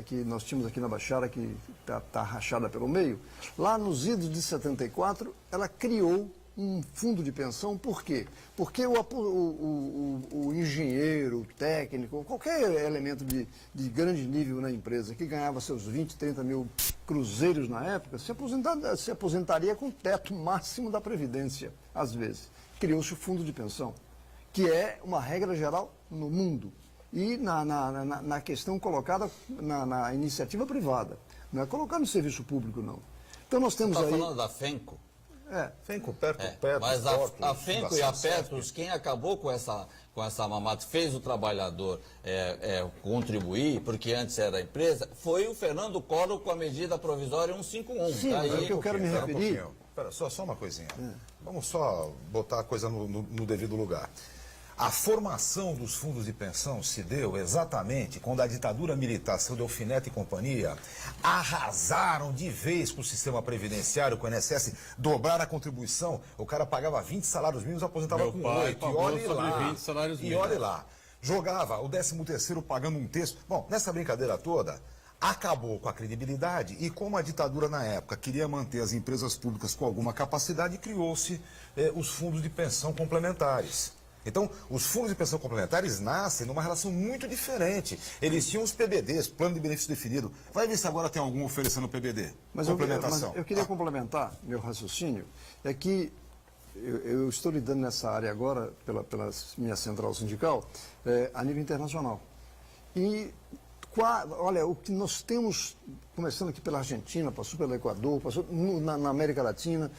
que nós tínhamos aqui na Baixada, que está rachada pelo meio, lá nos idos de 74, ela criou um fundo de pensão. Por quê? Porque o engenheiro, o técnico, qualquer elemento de grande nível na empresa que ganhava seus 20, 30 mil cruzeiros na época, se aposentaria com o teto máximo da Previdência, às vezes. Criou-se o fundo de pensão, que é uma regra geral no mundo e na questão colocada na iniciativa privada. Não é colocar no serviço público, não. Então nós temos Você está aí... falando da FENCO? FENCO, Petro, Mas Portos, a FENCO e a Fundação Petros, quem acabou com essa mamata, fez o trabalhador contribuir, porque antes era a empresa, foi o Fernando Collor com a medida provisória 151. Sim, Tá é aí, que eu quero me Espera um referir... pouquinho. Espera, só uma coisinha. Vamos só botar a coisa no devido lugar. A formação dos fundos de pensão se deu exatamente quando a ditadura militar, seu Delfinete e companhia, arrasaram de vez com o sistema previdenciário, com o INSS, dobraram a contribuição, o cara pagava 20 salários mínimos, aposentava Meu com pai 8, e pagou olhe sobre lá. 20 salários E mínimos. olhe lá. Jogava o 13º pagando um terço. Bom, nessa brincadeira toda, acabou com a credibilidade e como a ditadura na época queria manter as empresas públicas com alguma capacidade, criou-se os fundos de pensão complementares. Então, os fundos de pensão complementares nascem numa relação muito diferente. Eles tinham os PBDs, Plano de Benefício Definido. Vai ver se agora tem algum oferecendo PBD. Mas complementação. eu queria complementar meu raciocínio, é que eu estou lidando nessa área agora, pela minha central sindical, a nível internacional. E, olha, o que nós temos, começando aqui pela Argentina, passou pelo Equador, passou na América Latina,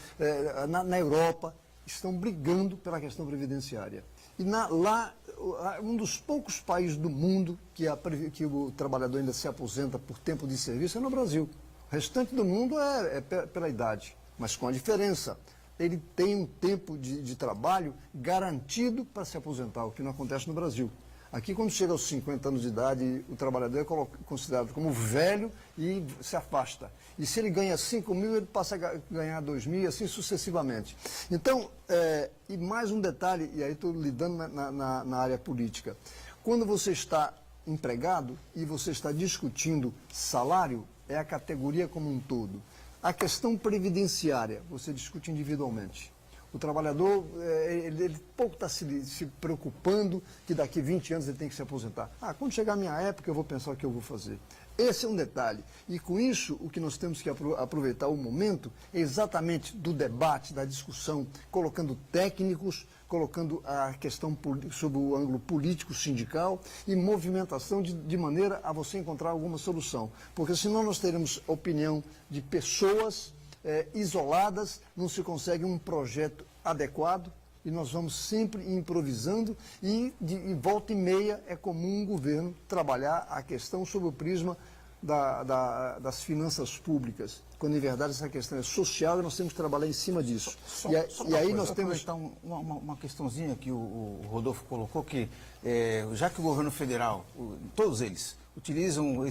na Europa, estão brigando pela questão previdenciária. E lá, um dos poucos países do mundo que o trabalhador ainda se aposenta por tempo de serviço é no Brasil. O restante do mundo é pela idade, mas com a diferença. Ele tem um tempo de trabalho garantido para se aposentar, o que não acontece no Brasil. Aqui, quando chega aos 50 anos de idade, o trabalhador é considerado como velho e se afasta. E se ele ganha 5 mil, ele passa a ganhar 2 mil e assim sucessivamente. Então, e mais um detalhe, e aí estou lidando na área política. Quando você está empregado e você está discutindo salário, é a categoria como um todo. A questão previdenciária, você discute individualmente. O trabalhador, ele pouco está se preocupando que daqui 20 anos ele tem que se aposentar. Quando chegar a minha época eu vou pensar o que eu vou fazer. Esse é um detalhe. E com isso, o que nós temos que aproveitar o momento é exatamente do debate, da discussão, colocando técnicos, colocando a questão sob o ângulo político, sindical e movimentação de maneira a você encontrar alguma solução. Porque senão nós teremos opinião de pessoas isoladas, não se consegue um projeto adequado e nós vamos sempre improvisando e de volta e meia é comum um governo trabalhar a questão sob o prisma das finanças públicas, quando em verdade essa questão é social e nós temos que trabalhar em cima disso. E aí nós temos... Uma questãozinha que o Rodolfo colocou, que já que o governo federal, todos eles, utilizam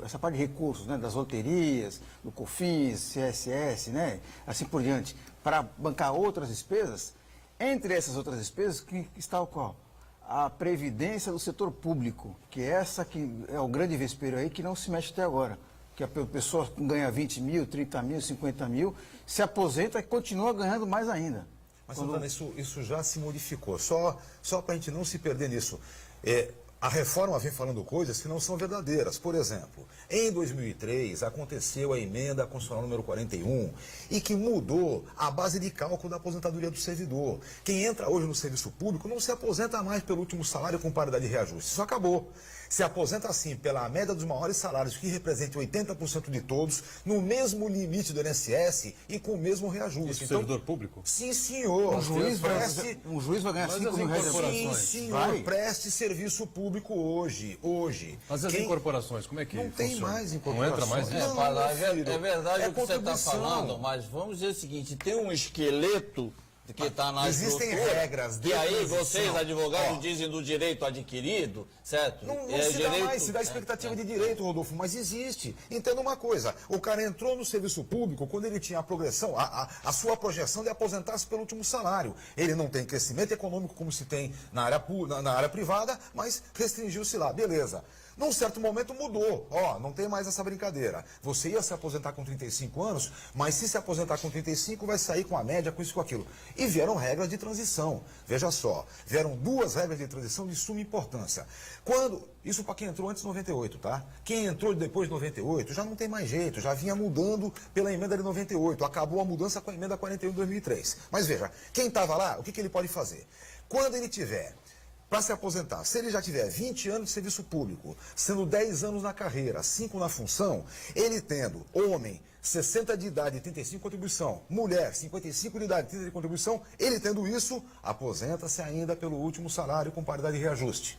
essa parte de recursos, né, das loterias, do COFINS, CSS, né, assim por diante, para bancar outras despesas, entre essas outras despesas que está o qual? A previdência do setor público, que é essa que é o grande vespeiro aí que não se mexe até agora. Que a pessoa ganha 20 mil, 30 mil, 50 mil, se aposenta e continua ganhando mais ainda. Mas, Santana, isso já se modificou. Só para a gente não se perder nisso. A reforma vem falando coisas que não são verdadeiras. Por exemplo, em 2003 aconteceu a emenda constitucional número 41 e que mudou a base de cálculo da aposentadoria do servidor. Quem entra hoje no serviço público não se aposenta mais pelo último salário com paridade de reajuste. Isso acabou. Se aposenta assim pela média dos maiores salários, que representa 80% de todos, no mesmo limite do INSS e com o mesmo reajuste. Isso, então, servidor público? Sim, senhor. Um juiz vai ganhar 5 mil reais. Sim, senhor. Preste serviço público hoje. Mas as incorporações, como é que não funciona? tem mais incorporações. Não entra mais? É verdade o que você está falando, mas vamos dizer o seguinte, tem um esqueleto que está na existem estrutura, regras de e aí transição. vocês, advogados, dizem do direito adquirido, certo? Não se dá expectativa de direito, Rodolfo, mas existe. Entenda uma coisa, o cara entrou no serviço público quando ele tinha a progressão, a sua projeção de aposentar-se pelo último salário. Ele não tem crescimento econômico como se tem na área privada, mas restringiu-se lá, beleza. Num certo momento mudou, não tem mais essa brincadeira. Você ia se aposentar com 35 anos, mas se aposentar com 35 vai sair com a média, com isso, com aquilo. E vieram regras de transição. Veja só, vieram 2 regras de transição de suma importância. Isso para quem entrou antes de 98, tá? Quem entrou depois de 98 já não tem mais jeito, já vinha mudando pela emenda de 98. Acabou a mudança com a emenda 41 de 2003. Mas veja, quem estava lá, o que ele pode fazer? Quando ele tiver... Para se aposentar, se ele já tiver 20 anos de serviço público, sendo 10 anos na carreira, 5 na função, ele tendo homem 60 de idade e 35 de contribuição, mulher 55 de idade e 30 de contribuição, ele tendo isso, aposenta-se ainda pelo último salário com paridade de reajuste.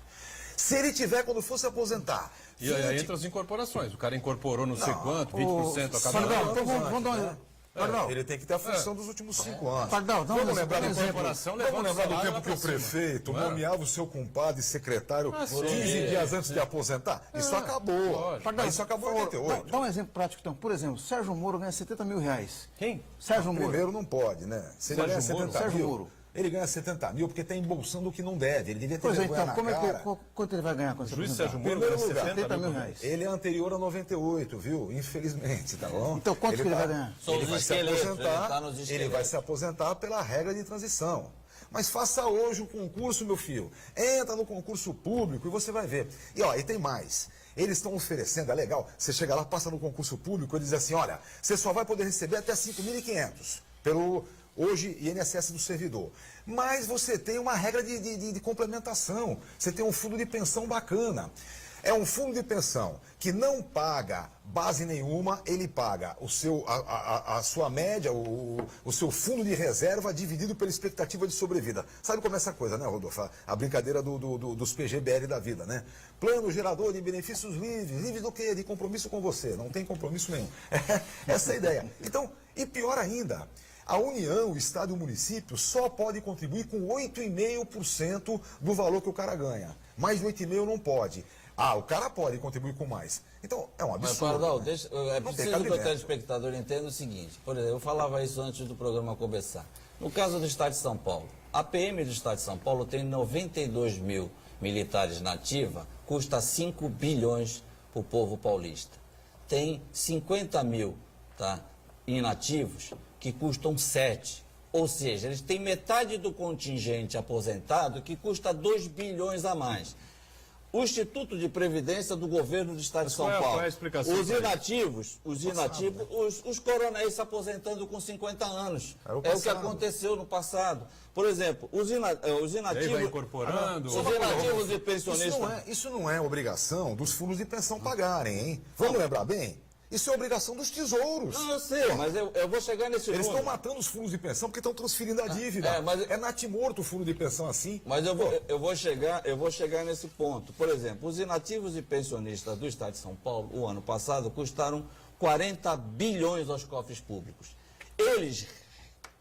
Se ele tiver, quando for se aposentar... E aí entra as incorporações. O cara incorporou não sei quanto, 20% a cada ano. Vamos dar um... ele tem que ter a função dos últimos 5 anos. Vamos lembrar do tempo que o cima. prefeito nomeava o seu compadre secretário 15 dias antes de aposentar. Isso acabou. Isso acabou em 88. Dá um exemplo prático, então. Por exemplo, Sérgio Moro ganha 70 mil reais. Quem? Sérgio Moro. Primeiro não pode, né? Se ele ganha 70 Sérgio mil, Moro. ele ganha 70 mil porque está embolsando o que não deve. Ele devia ter Pois é, vergonha então, na cara. quanto ele vai ganhar com essa Juiz aposentar? Sérgio Moro Primeiro ganha lugar, 70 mil reais. Ele é anterior a 98, viu? Infelizmente, tá bom? Então, quanto que ele vai ganhar? São Ele os vai se esqueletos, aposentar, nos ele vai se aposentar pela regra de transição. Mas faça hoje o concurso, meu filho. Entra no concurso público e você vai ver. E tem mais. Eles estão oferecendo, é legal, você chega lá, passa no concurso público, ele diz assim, olha, você só vai poder receber até 5.500 pelo... Hoje, INSS do servidor. Mas você tem uma regra de complementação. Você tem um fundo de pensão bacana. É um fundo de pensão que não paga base nenhuma, ele paga a sua média, o seu fundo de reserva dividido pela expectativa de sobrevida. Sabe como é essa coisa, né, Rodolfo? A brincadeira dos PGBL da vida, né? Plano gerador de benefícios livres. Livres do quê? De compromisso com você. Não tem compromisso nenhum. Essa é a ideia. Então, e pior ainda... A União, o Estado e o município só pode contribuir com 8,5% do valor que o cara ganha. Mais de 8,5% não pode. O cara pode contribuir com mais. Então, é um absurdo. Mas, Pardal, né? é preciso que o telespectador entenda o seguinte. Por exemplo, eu falava isso antes do programa começar. No caso do Estado de São Paulo, a PM do Estado de São Paulo tem 92 mil militares na ativa, custa 5 bilhões para o povo paulista. Tem 50 mil inativos, que custam 7. Ou seja, eles têm metade do contingente aposentado que custa 2 bilhões a mais. O Instituto de Previdência do Governo do Estado de São Paulo. Qual é a explicação Os inativos, os coronéis se aposentando com 50 anos. É o que aconteceu no passado. Por exemplo, os inativos... vai incorporando. Os inativos e pensionistas... Isso não é obrigação dos fundos de pensão pagarem, hein? Vamos lembrar bem? Isso é obrigação dos tesouros. Não, eu sei, mas eu vou chegar nesse Eles ponto. estão matando os fundos de pensão porque estão transferindo a dívida. É natimorto o fundo de pensão assim. Mas eu vou chegar nesse ponto. Por exemplo, os inativos e pensionistas do Estado de São Paulo, o ano passado, custaram 40 bilhões aos cofres públicos. Eles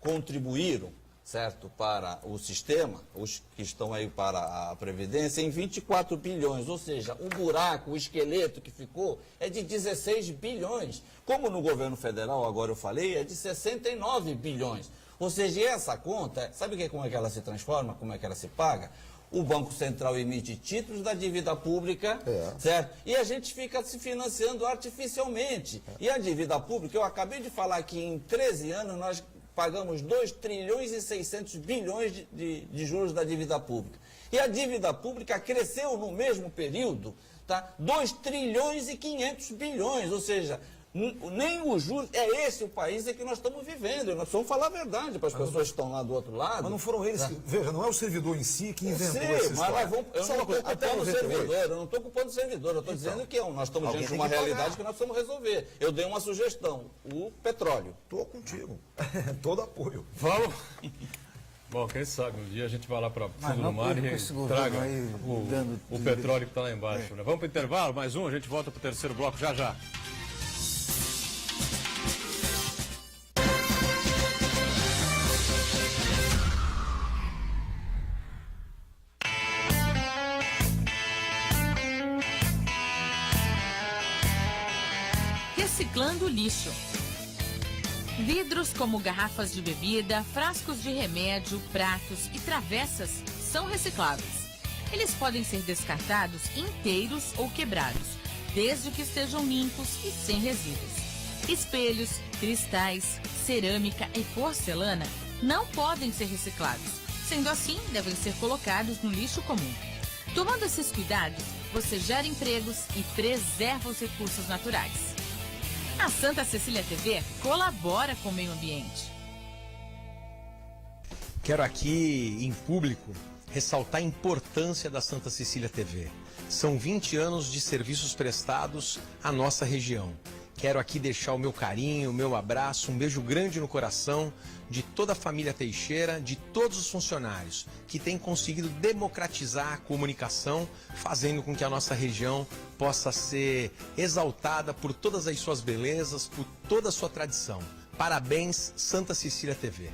contribuíram, certo, para o sistema, os que estão aí para a Previdência, em 24 bilhões, ou seja, o buraco, o esqueleto que ficou é de 16 bilhões. Como no governo federal, agora eu falei, é de 69 bilhões. Ou seja, essa conta, sabe como é que ela se transforma, como é que ela se paga? O Banco Central emite títulos da dívida pública, certo? E a gente fica se financiando artificialmente. E a dívida pública, eu acabei de falar que em 13 anos nós pagamos 2 trilhões e 600 bilhões de juros da dívida pública. E a dívida pública cresceu no mesmo período, tá? 2 trilhões e 500 bilhões, ou seja, nem os juros... É esse o país em que nós estamos vivendo. E nós precisamos falar a verdade para as pessoas que estão lá do outro lado. Mas não foram eles que... Veja, não é o servidor em si que inventou essa história. Eu não estou culpando o servidor, eu não estou culpando o servidor, eu estou dizendo que nós estamos diante de uma realidade que nós precisamos resolver. Eu dei uma sugestão, o petróleo. Estou contigo. Todo apoio. Vamos. Bom, quem sabe um dia a gente vai lá para fundo do mar e traga o petróleo que está lá embaixo. Né? Vamos para o intervalo, mais um, a gente volta para o terceiro bloco já já. Reciclando lixo. Vidros como garrafas de bebida, frascos de remédio, pratos e travessas são recicláveis. Eles podem ser descartados inteiros ou quebrados, desde que estejam limpos e sem resíduos. Espelhos, cristais, cerâmica e porcelana não podem ser reciclados. Sendo assim, devem ser colocados no lixo comum. Tomando esses cuidados, você gera empregos e preserva os recursos naturais. A Santa Cecília TV colabora com o meio ambiente. Quero aqui, em público, ressaltar a importância da Santa Cecília TV. São 20 anos de serviços prestados à nossa região. Quero aqui deixar o meu carinho, o meu abraço, um beijo grande no coração de toda a família Teixeira, de todos os funcionários que têm conseguido democratizar a comunicação, fazendo com que a nossa região possa ser exaltada por todas as suas belezas, por toda a sua tradição. Parabéns, Santa Cecília TV.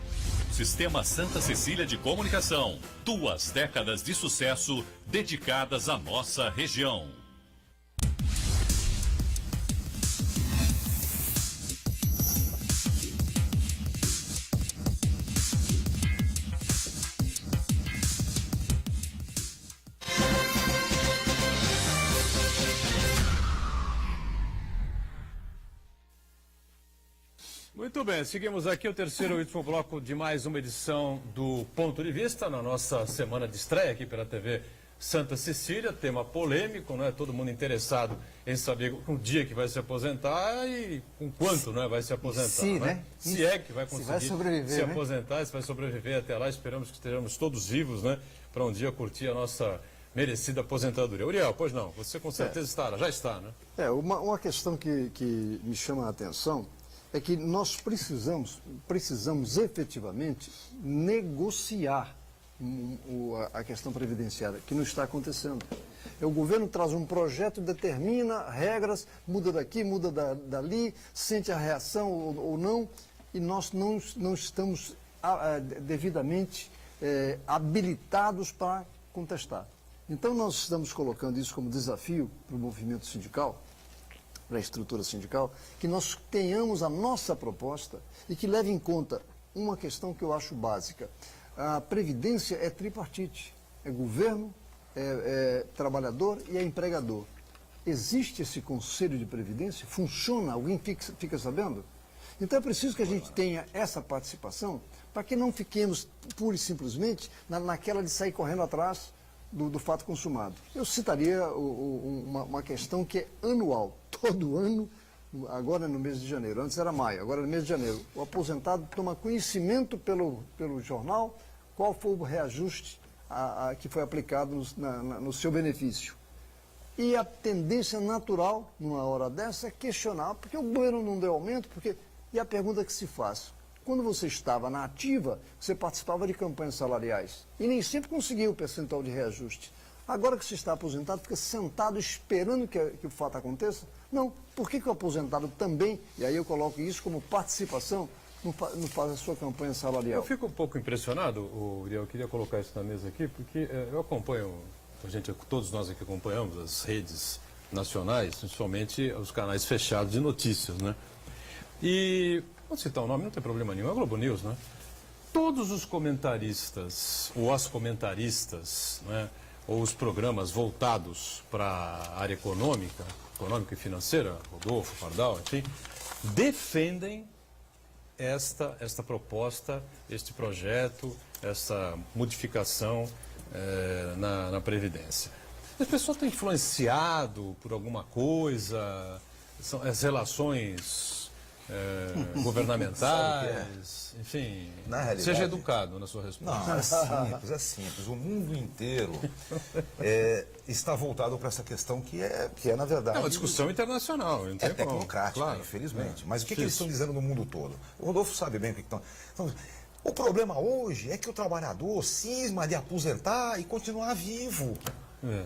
Sistema Santa Cecília de Comunicação. 2 décadas de sucesso dedicadas à nossa região. Muito bem, seguimos aqui o terceiro e último bloco de mais uma edição do Ponto de Vista, na nossa semana de estreia aqui pela TV Santa Cecília, tema polêmico, não é? Todo mundo interessado em saber o dia que vai se aposentar e com quanto, não é? Vai se aposentar, Sim, né? né? Se é que vai conseguir se né? aposentar, se vai sobreviver até lá, esperamos que estejamos todos vivos, né? Para um dia curtir a nossa merecida aposentadoria. Uriel, pois não, você com certeza estará, já está, né? Uma questão que me chama a atenção é que nós precisamos efetivamente negociar a questão previdenciária, que não está acontecendo. O governo traz um projeto, determina regras, muda daqui, muda dali, sente a reação ou não, e nós não estamos devidamente habilitados para contestar. Então nós estamos colocando isso como desafio para o movimento sindical, para a estrutura sindical, que nós tenhamos a nossa proposta e que leve em conta uma questão que eu acho básica. A Previdência é tripartite, é governo, é trabalhador e é empregador. Existe esse Conselho de Previdência? Funciona? Alguém fica sabendo? Então é preciso que a gente tenha essa participação para que não fiquemos pura e simplesmente naquela de sair correndo atrás do fato consumado. Eu citaria uma questão que é anual. Todo ano, agora no mês de janeiro, antes era maio, agora no mês de janeiro, o aposentado toma conhecimento pelo jornal qual foi o reajuste que foi aplicado no seu benefício. E a tendência natural, numa hora dessa, é questionar, porque o governo não deu aumento, e a pergunta que se faz, quando você estava na ativa, você participava de campanhas salariais, e nem sempre conseguia o percentual de reajuste. Agora que você está aposentado, fica sentado esperando que o fato aconteça? Não. Por que o aposentado também, e aí eu coloco isso como participação, não faz a sua campanha salarial? Eu fico um pouco impressionado, Uriel, eu queria colocar isso na mesa aqui, porque eu acompanho... todos nós aqui acompanhamos as redes nacionais, principalmente os canais fechados de notícias, né? E, vou citar o nome, não tem problema nenhum, é a Globo News, né? Todos os comentaristas, ou as comentaristas, né, ou os programas voltados para a área econômica e financeira, Rodolfo, Pardal, enfim, defendem esta proposta, este projeto, essa modificação na Previdência. As pessoas estão influenciado por alguma coisa, são as relações governamentais, enfim, Na realidade, seja educado na sua resposta. Não, é simples. O mundo inteiro está voltado para essa questão que é na verdade... É uma discussão internacional. Não tem como. Tecnocrática, Claro. infelizmente. Mas o que eles estão dizendo no mundo todo? O Rodolfo sabe bem o que estão... O problema hoje é que o trabalhador cisma de aposentar e continuar vivo.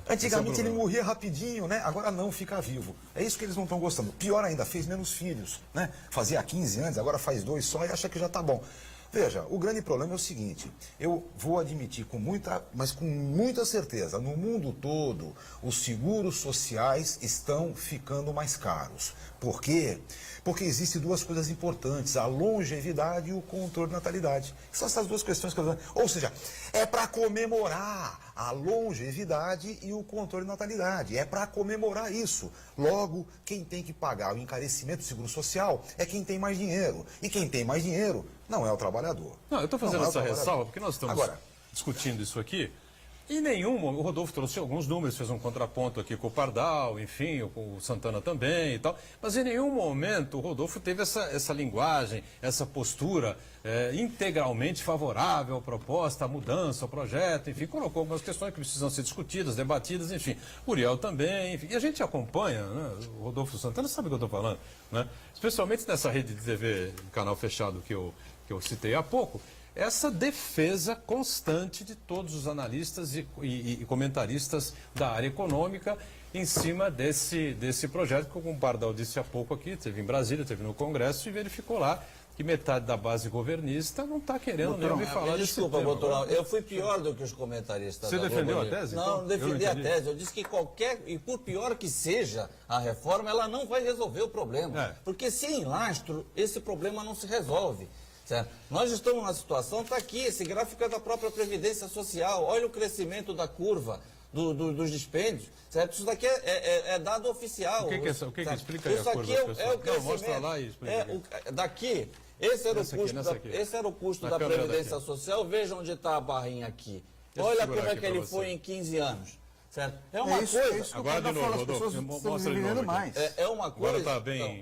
Antigamente ele morria rapidinho, né? Agora não, fica vivo. É isso que eles não estão gostando. Pior ainda, fez menos filhos, né? Fazia 15 anos, agora faz 2 só e acha que já está bom. Veja, o grande problema é o seguinte, eu vou admitir mas com muita certeza, no mundo todo, os seguros sociais estão ficando mais caros. Por quê? Porque existem 2 coisas importantes, a longevidade e o controle de natalidade. São essas 2 questões que eu... Ou seja, é para comemorar a longevidade e o controle de natalidade. É para comemorar isso. Logo, quem tem que pagar o encarecimento do seguro social é quem tem mais dinheiro. E quem tem mais dinheiro não é o trabalhador. Não, eu estou fazendo essa ressalva porque nós estamos Agora, discutindo isso aqui. Em nenhum momento, o Rodolfo trouxe alguns números, fez um contraponto aqui com o Pardal, enfim, com o Santana também e tal, mas em nenhum momento o Rodolfo teve essa linguagem, essa postura integralmente favorável à proposta, à mudança, ao projeto, enfim, colocou algumas questões que precisam ser discutidas, debatidas, enfim. Uriel também, enfim. E a gente acompanha, né? O Rodolfo Santana sabe o que eu estou falando, né? Especialmente nessa rede de TV, canal fechado que eu citei há pouco, essa defesa constante de todos os analistas e comentaristas da área econômica em cima desse projeto, que o Pardal disse há pouco aqui, teve em Brasília, teve no Congresso e verificou lá que metade da base governista não está querendo nem ouvir falar desse tema. Desculpa, doutor, eu fui pior do que os comentaristas. Você defendeu a tese? Não, não defendi a tese. Eu disse que e por pior que seja a reforma, ela não vai resolver o problema. Porque sem lastro, esse problema não se resolve. Certo? Nós estamos numa situação, está aqui, esse gráfico é da própria Previdência Social, olha o crescimento da curva dos dispêndios, certo? Isso daqui é dado oficial. O que explica aí isso a curva, aqui é o crescimento. Não, mostra lá e explica. Daqui, esse era o custo da Previdência Social, veja onde está a barrinha aqui. Olha como é que ele foi em 15 anos. Certo? É uma coisa. Agora de novo, Rodolfo, mostra de novo mais. É uma coisa. Agora está bem.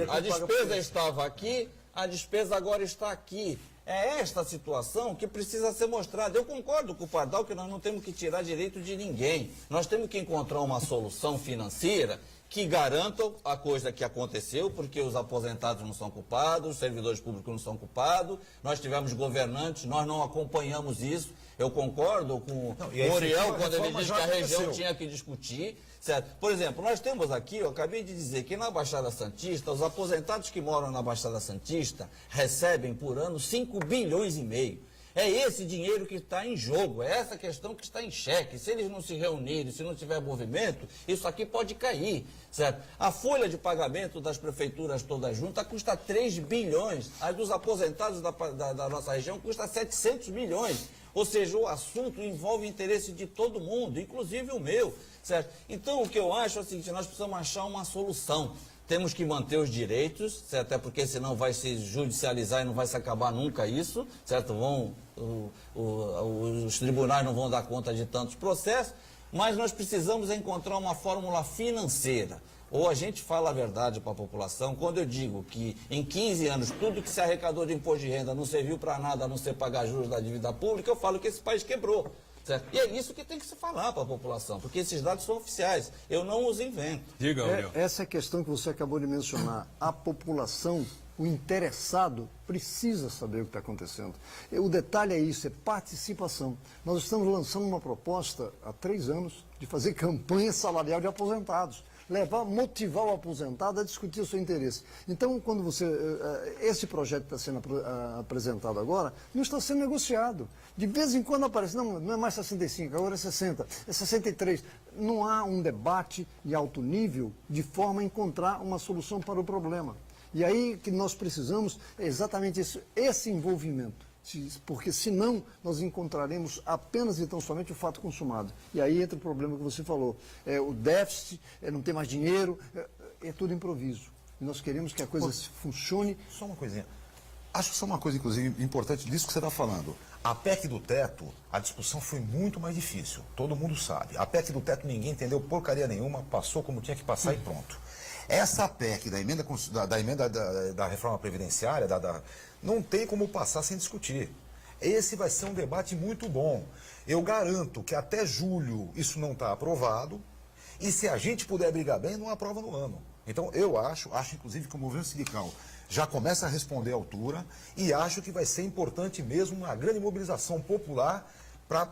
A despesa estava aqui, a despesa agora está aqui. É esta situação que precisa ser mostrada. Eu concordo com o Pardal que nós não temos que tirar direito de ninguém. Nós temos que encontrar uma solução financeira que garanta a coisa que aconteceu, porque os aposentados não são culpados, os servidores públicos não são culpados, nós tivemos governantes, nós não acompanhamos isso. Eu concordo com o Uriel quando ele diz que a região tinha que discutir. Certo? Por exemplo, nós temos aqui, eu acabei de dizer que na Baixada Santista, os aposentados que moram na Baixada Santista recebem por ano 5,5 bilhões. É esse dinheiro que está em jogo, é essa questão que está em xeque. Se eles não se reunirem, se não tiver movimento, isso aqui pode cair, certo? A folha de pagamento das prefeituras todas juntas custa 3 bilhões, a dos aposentados da nossa região custa 700 milhões. Ou seja, o assunto envolve o interesse de todo mundo, inclusive o meu, certo? Então, o que eu acho é o seguinte, nós precisamos achar uma solução. temos que manter os direitos, certo? Até porque senão vai se judicializar e não vai se acabar nunca isso, certo? Os tribunais não vão dar conta de tantos processos, mas nós precisamos encontrar uma fórmula financeira. Ou a gente fala a verdade para a população, quando eu digo que em 15 anos tudo que se arrecadou de imposto de renda não serviu para nada a não ser pagar juros da dívida pública, eu falo que esse país quebrou. Certo? E é isso que tem que se falar para a população, porque esses dados são oficiais, eu não os invento. Diga, Uriel. Essa é a questão que você acabou de mencionar. A população, o interessado, precisa saber o que está acontecendo. O detalhe é isso, é participação. Nós estamos lançando uma proposta há 3 anos de fazer campanha salarial de aposentados. Motivar o aposentado a discutir o seu interesse. Então, quando esse projeto está sendo apresentado agora, não está sendo negociado. De vez em quando aparece, não é mais 65, agora é 60, é 63. Não há um debate de alto nível de forma a encontrar uma solução para o problema. E aí que nós precisamos é exatamente esse envolvimento. Porque senão nós encontraremos apenas e tão somente o fato consumado. E aí entra o problema que você falou. O déficit, não tem mais dinheiro, é tudo improviso. E nós queremos que a coisa funcione. Só uma coisinha. Acho que só uma coisa, inclusive, importante disso que você está falando. A PEC do teto, a discussão foi muito mais difícil. Todo mundo sabe. A PEC do teto ninguém entendeu porcaria nenhuma, passou como tinha que passar e pronto. Essa PEC da emenda da reforma previdenciária, não tem como passar sem discutir. Esse vai ser um debate muito bom. Eu garanto que até julho isso não está aprovado, e se a gente puder brigar bem, não aprova no ano. Então eu acho inclusive que o movimento sindical já começa a responder à altura, e acho que vai ser importante mesmo uma grande mobilização popular para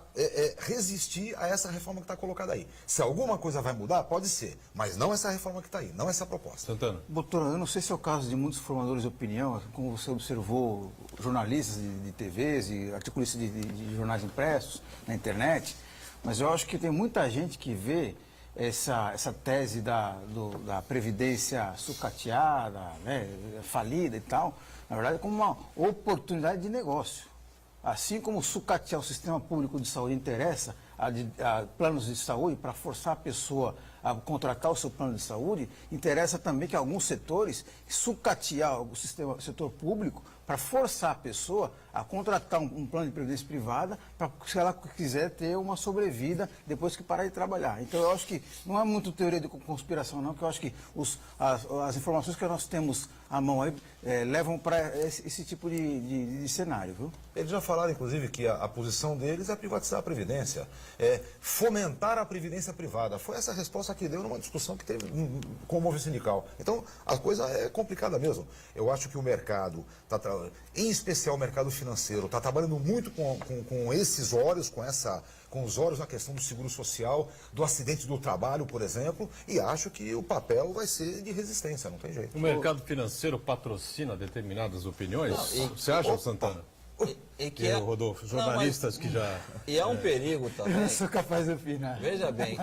resistir a essa reforma que está colocada aí. Se alguma coisa vai mudar, pode ser, mas não essa reforma que está aí, não essa proposta. Santana. Doutora, eu não sei se é o caso de muitos formadores de opinião, como você observou, jornalistas de TVs e articulistas de jornais impressos na internet, mas eu acho que tem muita gente que vê essa tese da previdência sucateada, né, falida e tal, na verdade, como uma oportunidade de negócio. Assim como sucatear o sistema público de saúde interessa a planos de saúde para forçar a pessoa a contratar o seu plano de saúde, interessa também que alguns setores sucatear o setor público para forçar a pessoa a contratar um plano de previdência privada para, se ela quiser ter uma sobrevida depois que parar de trabalhar. Então, eu acho que não é muito teoria de conspiração, não, que eu acho que as informações que nós temos à mão aí levam para esse tipo de cenário, viu? Eles já falaram, inclusive, que a posição deles é privatizar a Previdência, fomentar a Previdência privada. Foi essa a resposta que deu numa discussão que teve com o movimento sindical. Então, a coisa é complicada mesmo. Eu acho que o mercado, em especial o mercado financeiro, está trabalhando muito com esses olhos, com os olhos na questão do seguro social, do acidente do trabalho, por exemplo, e acho que o papel vai ser de resistência, não tem jeito. O mercado financeiro patrocina determinadas opiniões? Você acha, Santana? Rodolfo, jornalistas que já... E é um perigo também. Eu não sou capaz de opinar. Veja bem,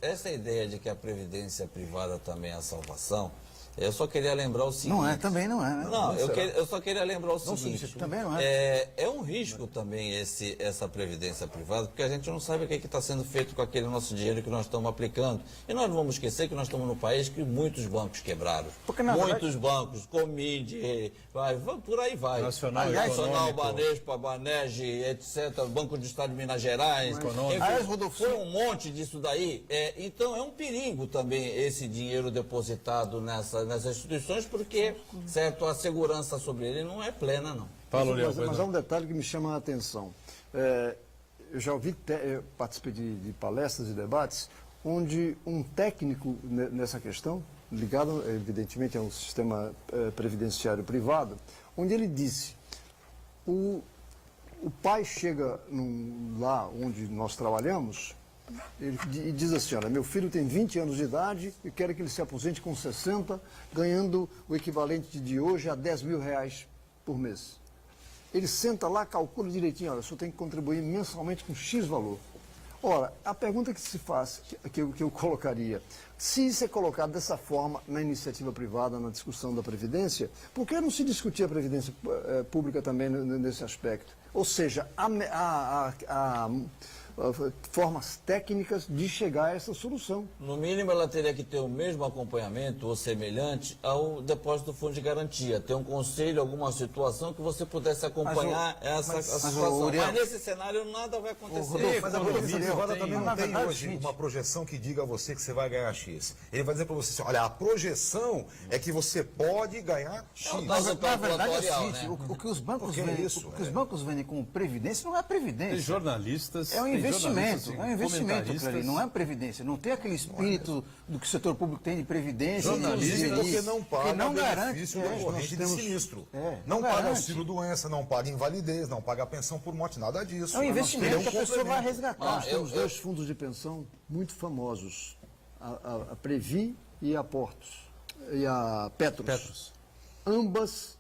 essa ideia de que a previdência privada também é a salvação, eu só queria lembrar o seguinte... Não é, também não é, né? Não, eu só queria lembrar o seguinte... Também não é. É um risco também essa previdência privada, porque a gente não sabe o que está sendo feito com aquele nosso dinheiro que nós estamos aplicando. E nós não vamos esquecer que nós estamos num país que muitos bancos quebraram. Muitos bancos, Comid, por aí vai. Nacional, Banespa, Banerj, etc. Banco do Estado de Minas Gerais. Foi um monte disso daí. Então é um perigo também esse dinheiro depositado nessas instituições, porque, certo, a segurança sobre ele não é plena, não. Mas há um detalhe que me chama a atenção. Eu já participei de palestras e debates, onde um técnico nessa questão, ligado, evidentemente, a um sistema previdenciário privado, onde ele disse, o pai chega lá onde nós trabalhamos, e diz assim, olha, meu filho tem 20 anos de idade e quero que ele se aposente com 60, ganhando o equivalente de hoje a 10 mil reais por mês. Ele senta lá, calcula direitinho, olha, o senhor tem que contribuir mensalmente com X valor. Ora, a pergunta que se faz, que eu colocaria, se isso é colocado dessa forma na iniciativa privada, na discussão da Previdência, por que não se discutir a Previdência pública também nesse aspecto? Ou seja, formas técnicas de chegar a essa solução. No mínimo, ela teria que ter o mesmo acompanhamento ou semelhante ao depósito do fundo de garantia. Ter um conselho, alguma situação que você pudesse acompanhar essa situação. Mas nesse cenário nada vai acontecer. Mas a Polícia Privada também não tem verdade, hoje gente, uma projeção que diga a você que você vai ganhar X. Ele vai dizer para você assim, olha, a projeção é que você pode ganhar X. Na verdade é o seguinte, o que os bancos vendem, isso, o que os bancos vendem como previdência não é previdência. Tem jornalistas. É um tem investimento, jornalistas, é um investimento, comentaristas. Clary, não é previdência. Não tem aquele espírito do que o setor público tem de previdência. Jornalistas, Porque não paga que não garante, benefício nós decorrente de temos- sinistro. não Não paga garante. auxílio-doença, não paga invalidez, não paga pensão por morte, nada disso. É um investimento que a pessoa vai complemento. resgatar. Nós temos dois fundos de pensão muito famosos, a Previ e a Portos, e a Petros. Ambos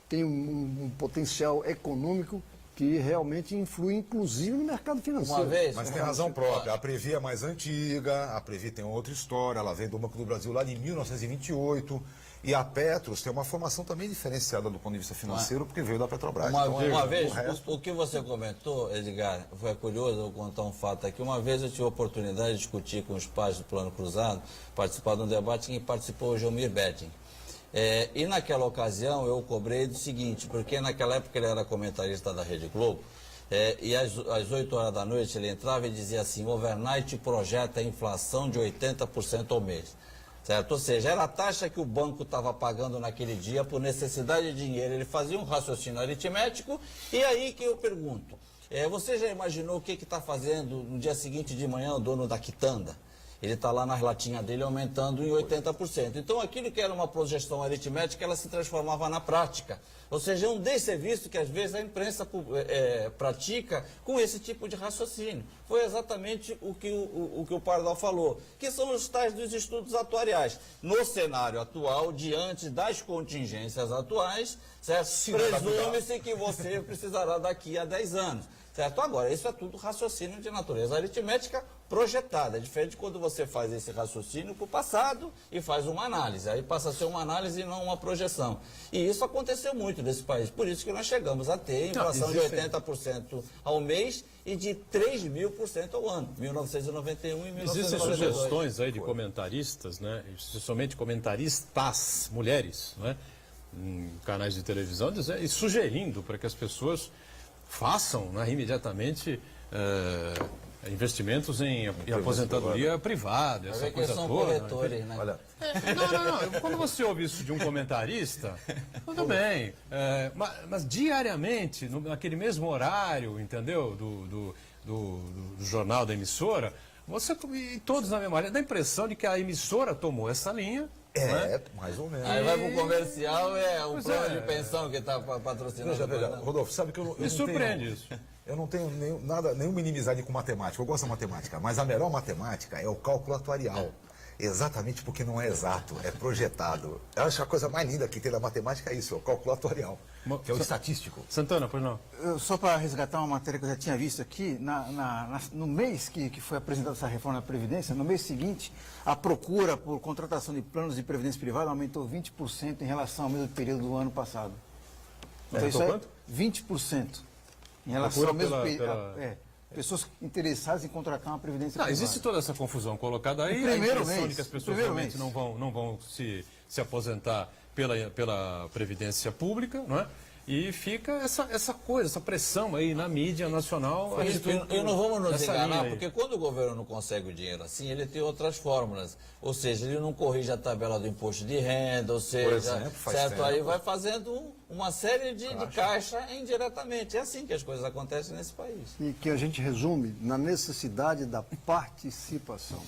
têm um potencial econômico que realmente influi, inclusive, no mercado financeiro. Uma vez, Mas tem razão própria. A Previ é mais antiga, a Previ tem outra história, ela vem do Banco do Brasil lá de 1928. E a Petros tem uma formação também diferenciada do ponto de vista financeiro, porque veio da Petrobras. Uma vez, o resto... o que você comentou, Edgar, foi curioso, eu vou contar um fato aqui. Uma vez eu tive a oportunidade de discutir com os pais do Plano Cruzado, participar de um debate em que participou o Gilmir Betting. E naquela ocasião eu cobrei do seguinte, porque naquela época ele era comentarista da Rede Globo, e às 8 horas da noite ele entrava e dizia assim, overnight projeta a inflação de 80% ao mês. Certo? Ou seja, era a taxa que o banco estava pagando naquele dia por necessidade de dinheiro. Ele fazia um raciocínio aritmético e aí que eu pergunto, você já imaginou o que está fazendo no dia seguinte de manhã o dono da quitanda? Ele está lá nas latinhas dele aumentando em 80%. Então, aquilo que era uma projeção aritmética, ela se transformava na prática. Ou seja, é um desserviço que, às vezes, a imprensa pratica com esse tipo de raciocínio. Foi exatamente o que o Pardal falou, que são os tais dos estudos atuariais. No cenário atual, diante das contingências atuais, presume-se que você precisará daqui a 10 anos. Certo? Agora, isso é tudo raciocínio de natureza aritmética projetada. É diferente quando você faz esse raciocínio para o passado e faz uma análise. Aí passa a ser uma análise e não uma projeção. E isso aconteceu muito nesse país. Por isso que nós chegamos a ter inflação de 80% ao mês e de 3.000% ao ano. 1991 e 1992. Existem sugestões aí de comentaristas, né? Especialmente comentaristas mulheres, né? Em canais de televisão, e sugerindo para que as pessoas façam, né, imediatamente investimentos em aposentadoria privada, essa coisa são toda. corretores, né? Olha, Não. Quando você ouve isso de um comentarista, tudo bem. Mas diariamente, naquele mesmo horário, entendeu? Do jornal da emissora, e todos na memória, dá a impressão de que a emissora tomou essa linha. mais ou menos. Aí vai para o comercial, um Pois plano é. de pensão que está patrocinando. Veja, Rodolfo, sabe que eu Me surpreende isso. Eu não tenho nenhuma inimizade com matemática. Eu gosto da matemática, mas a melhor matemática é o cálculo atuarial. Exatamente porque não é exato, é projetado. Eu acho que a coisa mais linda que tem da matemática é isso, é o cálculo atuarial, que é o estatístico. Santana, pois não. Só para resgatar uma matéria que eu já tinha visto aqui, no mês que foi apresentada essa reforma da Previdência, no mês seguinte, a procura por contratação de planos de previdência privada aumentou 20% em relação ao mesmo período do ano passado. Então, isso é quanto? 20% em relação Procura ao mesmo pela- período. Pessoas interessadas em contratar uma previdência privada. Existe toda essa confusão colocada aí, No a primeiro impressão mês, de que as pessoas no primeiro realmente mês. não vão se aposentar pela Previdência Pública, não é? E fica essa coisa, essa pressão aí na mídia nacional. a respeito E não vamos nos dessa linha enganar, aí. porque quando o governo não consegue o dinheiro assim, ele tem outras fórmulas. Ou seja, ele não corrige a tabela do imposto de renda, ou seja, exemplo, faz certo? tempo. Aí vai fazendo uma série de caixa indiretamente. É assim que as coisas acontecem nesse país. E que a gente resume na necessidade da participação.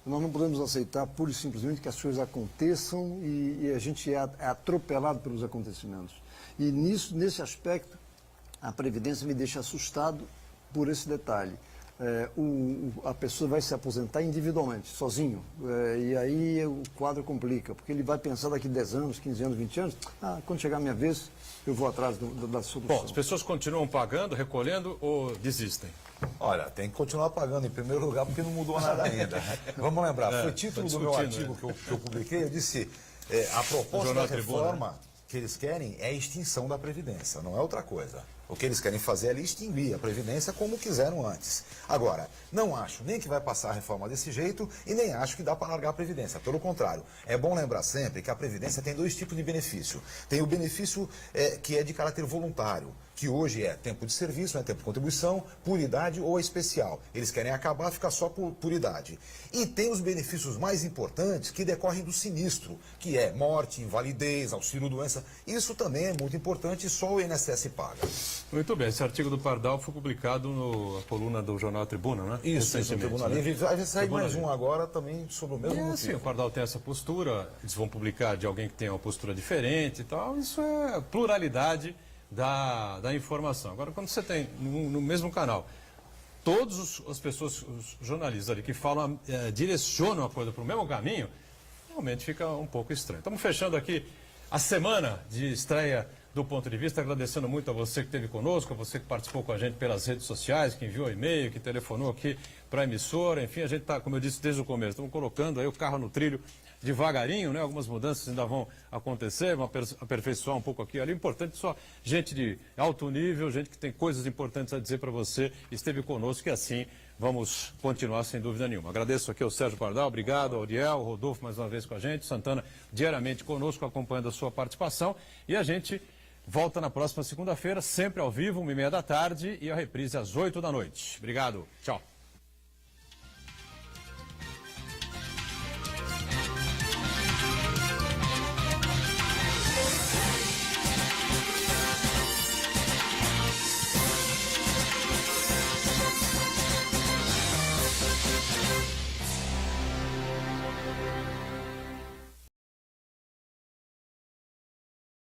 Nós não podemos aceitar pura e simplesmente que as coisas aconteçam e a gente é atropelado pelos acontecimentos. E nesse aspecto, a Previdência me deixa assustado por esse detalhe. A pessoa vai se aposentar individualmente, sozinho. E aí o quadro complica, porque ele vai pensar daqui 10 anos, 15 anos, 20 anos, quando chegar a minha vez, eu vou atrás da solução. Bom, as pessoas continuam pagando, recolhendo ou desistem? Olha, tem que continuar pagando em primeiro lugar, porque não mudou nada ainda. Vamos lembrar, foi título do meu discutindo, artigo que eu publiquei, eu disse, a proposta Jornal da Tribuna, reforma que eles querem é a extinção da Previdência, não é outra coisa. O que eles querem fazer é extinguir a Previdência como quiseram antes. Agora, não acho nem que vai passar a reforma desse jeito e nem acho que dá para largar a Previdência. Pelo contrário, é bom lembrar sempre que a Previdência tem 2 tipos de benefício. Tem o benefício que é de caráter voluntário, que hoje é tempo de serviço, tempo de contribuição, por idade ou especial. Eles querem acabar, ficar só por idade. E tem os benefícios mais importantes que decorrem do sinistro, que é morte, invalidez, auxílio-doença. Isso também é muito importante e só o INSS paga. Muito bem, esse artigo do Pardal foi publicado na coluna do jornal Tribuna, né? Isso, no Tribuna Livre. Vai sair mais Livre. um agora também sobre o mesmo motivo. Sim, o Pardal tem essa postura, eles vão publicar de alguém que tem uma postura diferente e tal, isso é pluralidade da informação. Agora, quando você tem no mesmo canal todas as pessoas, os jornalistas ali que falam, direcionam a coisa para o mesmo caminho, realmente fica um pouco estranho. Estamos fechando aqui a semana de estreia do Ponto de Vista, agradecendo muito a você que esteve conosco, a você que participou com a gente pelas redes sociais, que enviou e-mail, que telefonou aqui para a emissora. Enfim, a gente está, como eu disse desde o começo, estamos colocando aí o carro no trilho devagarinho, né? Algumas mudanças ainda vão acontecer, vão aperfeiçoar um pouco aqui e ali. Importante só gente de alto nível, gente que tem coisas importantes a dizer para você, esteve conosco e assim vamos continuar sem dúvida nenhuma. Agradeço aqui ao Sérgio Pardal, obrigado ao Ariel, ao Rodolfo mais uma vez com a gente, Santana diariamente conosco, acompanhando a sua participação, e a gente volta na próxima segunda-feira, sempre ao vivo, 1h30 da tarde, e a reprise às 8 da noite. Obrigado, tchau.